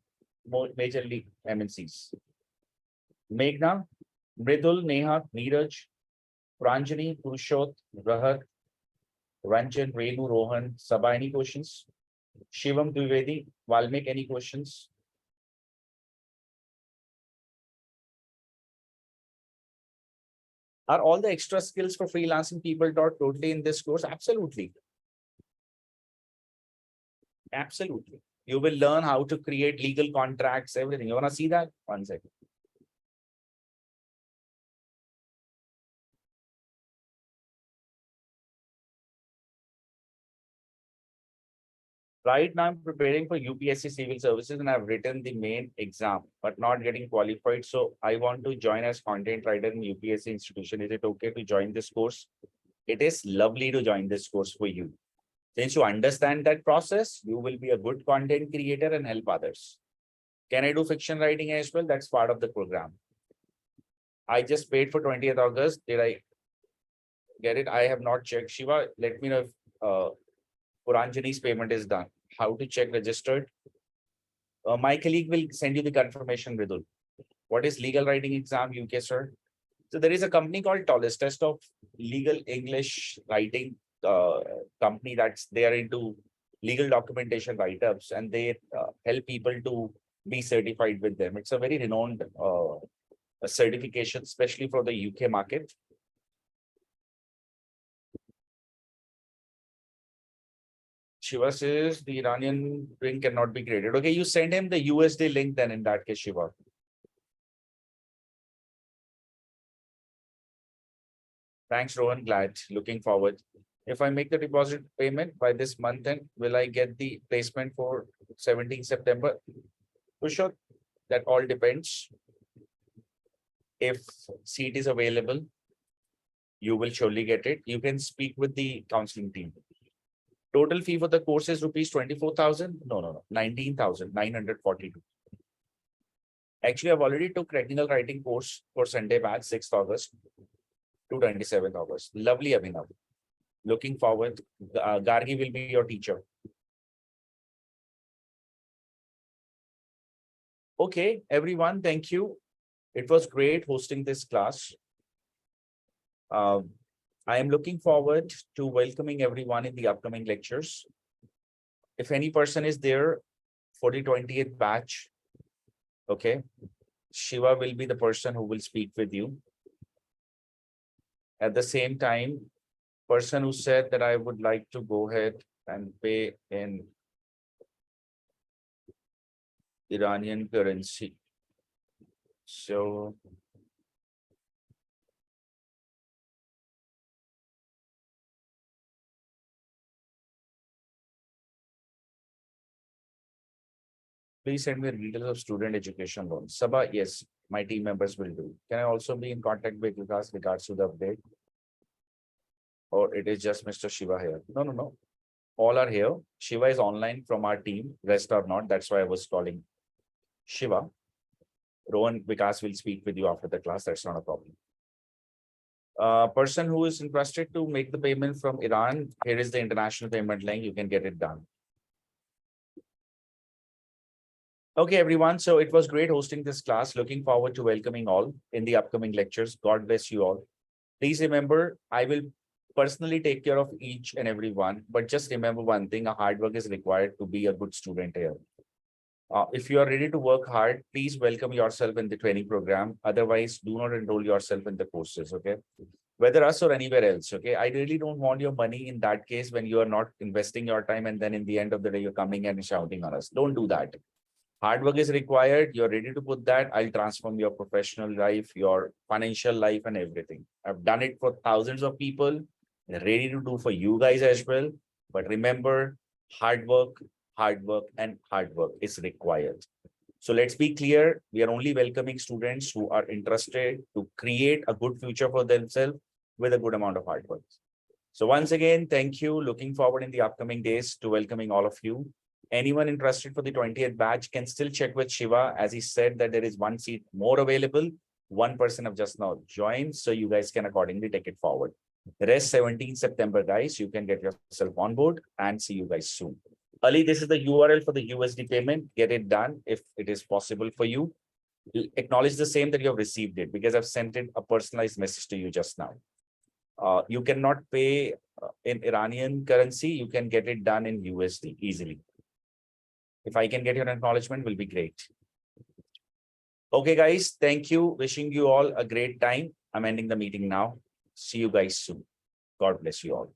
Majorly MNCs. Meghna, Mridul, Neha, Neeraj, Pranjani, Purushot, Rahat, Ranjan, Renu, Rohan, Sabha, any questions? Shivam Dwivedi, Valmik, any questions? Are all the extra skills for freelancing people taught totally in this course? Absolutely. Absolutely. You will learn how to create legal contracts, everything. You want to see that? One second. Right now, I'm preparing for UPSC Civil Services and I've written the main exam, but not getting qualified. So I want to join as content writer in UPSC institution. Is it okay to join this course? It is lovely to join this course for you. Since you understand that process, you will be a good content creator and help others. Can I do fiction writing as well? That's part of the program. I just paid for 20th August. Did I get it? I have not checked. Shiva, let me know if Puranjani's payment is done. How to check registered? My colleague will send you the confirmation, Vidul. What is legal writing exam, UK, sir? So there is a company called Tallest Test of Legal English Writing company that's there into legal documentation write-ups, and they help people to be certified with them. It's a very renowned certification, especially for the UK market. Shiva says the Iranian link cannot be created. Okay, you send him the USD link then in that case, Shiva. Thanks, Rohan. Glad. Looking forward. If I make the deposit payment by this month, then will I get the placement for 17 September? For sure. That all depends. If seat is available, you will surely get it. You can speak with the counseling team. Total fee for the course is rupees 24,000. No, 19,942. Actually, I've already took technical writing course for Sunday batch, 6th August to 27th August. Lovely, Abhinav. Looking forward. Gargi will be your teacher. Okay, everyone, thank you. It was great hosting this class. I am looking forward to welcoming everyone in the upcoming lectures. If any person is there for the 20th batch, okay, Shiva will be the person who will speak with you. At the same time, person who said that I would like to go ahead and pay in Iranian currency. So please send me the details of student education loan. Sabha, yes, my team members will do. Can I also be in contact with regards to the update? Or it is just Mr. Shiva here? No, no, no. All are here. Shiva is online from our team. Rest are not. That's why I was calling Shiva. Rohan, Vikas will speak with you after the class. That's not a problem. Person who is interested to make the payment from Iran, here is the international payment link. You can get it done. Okay, everyone. So it was great hosting this class. Looking forward to welcoming all in the upcoming lectures. God bless you all. Please remember, I will personally take care of each and every one. But just remember one thing, a hard work is required to be a good student here. If you are ready to work hard, please welcome yourself in the training program. Otherwise, do not enroll yourself in the courses, okay? Whether us or anywhere else, okay? I really don't want your money in that case when you are not investing your time and then in the end of the day, you're coming and shouting on us. Don't do that. Hard work is required. You're ready to put that. I'll transform your professional life, your financial life and everything. I've done it for thousands of people. Ready to do for you guys as well. But remember, hard work, and hard work is required. So let's be clear. We are only welcoming students who are interested to create a good future for themselves with a good amount of hard work. So once again, thank you. Looking forward in the upcoming days to welcoming all of you. Anyone interested for the 20th batch can still check with Shiva, as he said that there is one seat more available. One person have just now joined, so you guys can accordingly take it forward. The rest 17th September, guys, you can get yourself on board and see you guys soon. Ali, this is the URL for the USD payment. Get it done if it is possible for you. Acknowledge the same that you have received it because I've sent it a personalized message to you just now. You cannot pay in Iranian currency. You can get it done in USD easily. If I can get your acknowledgement, will be great. Okay, guys, thank you. Wishing you all a great time. I'm ending the meeting now. See you guys soon. God bless you all.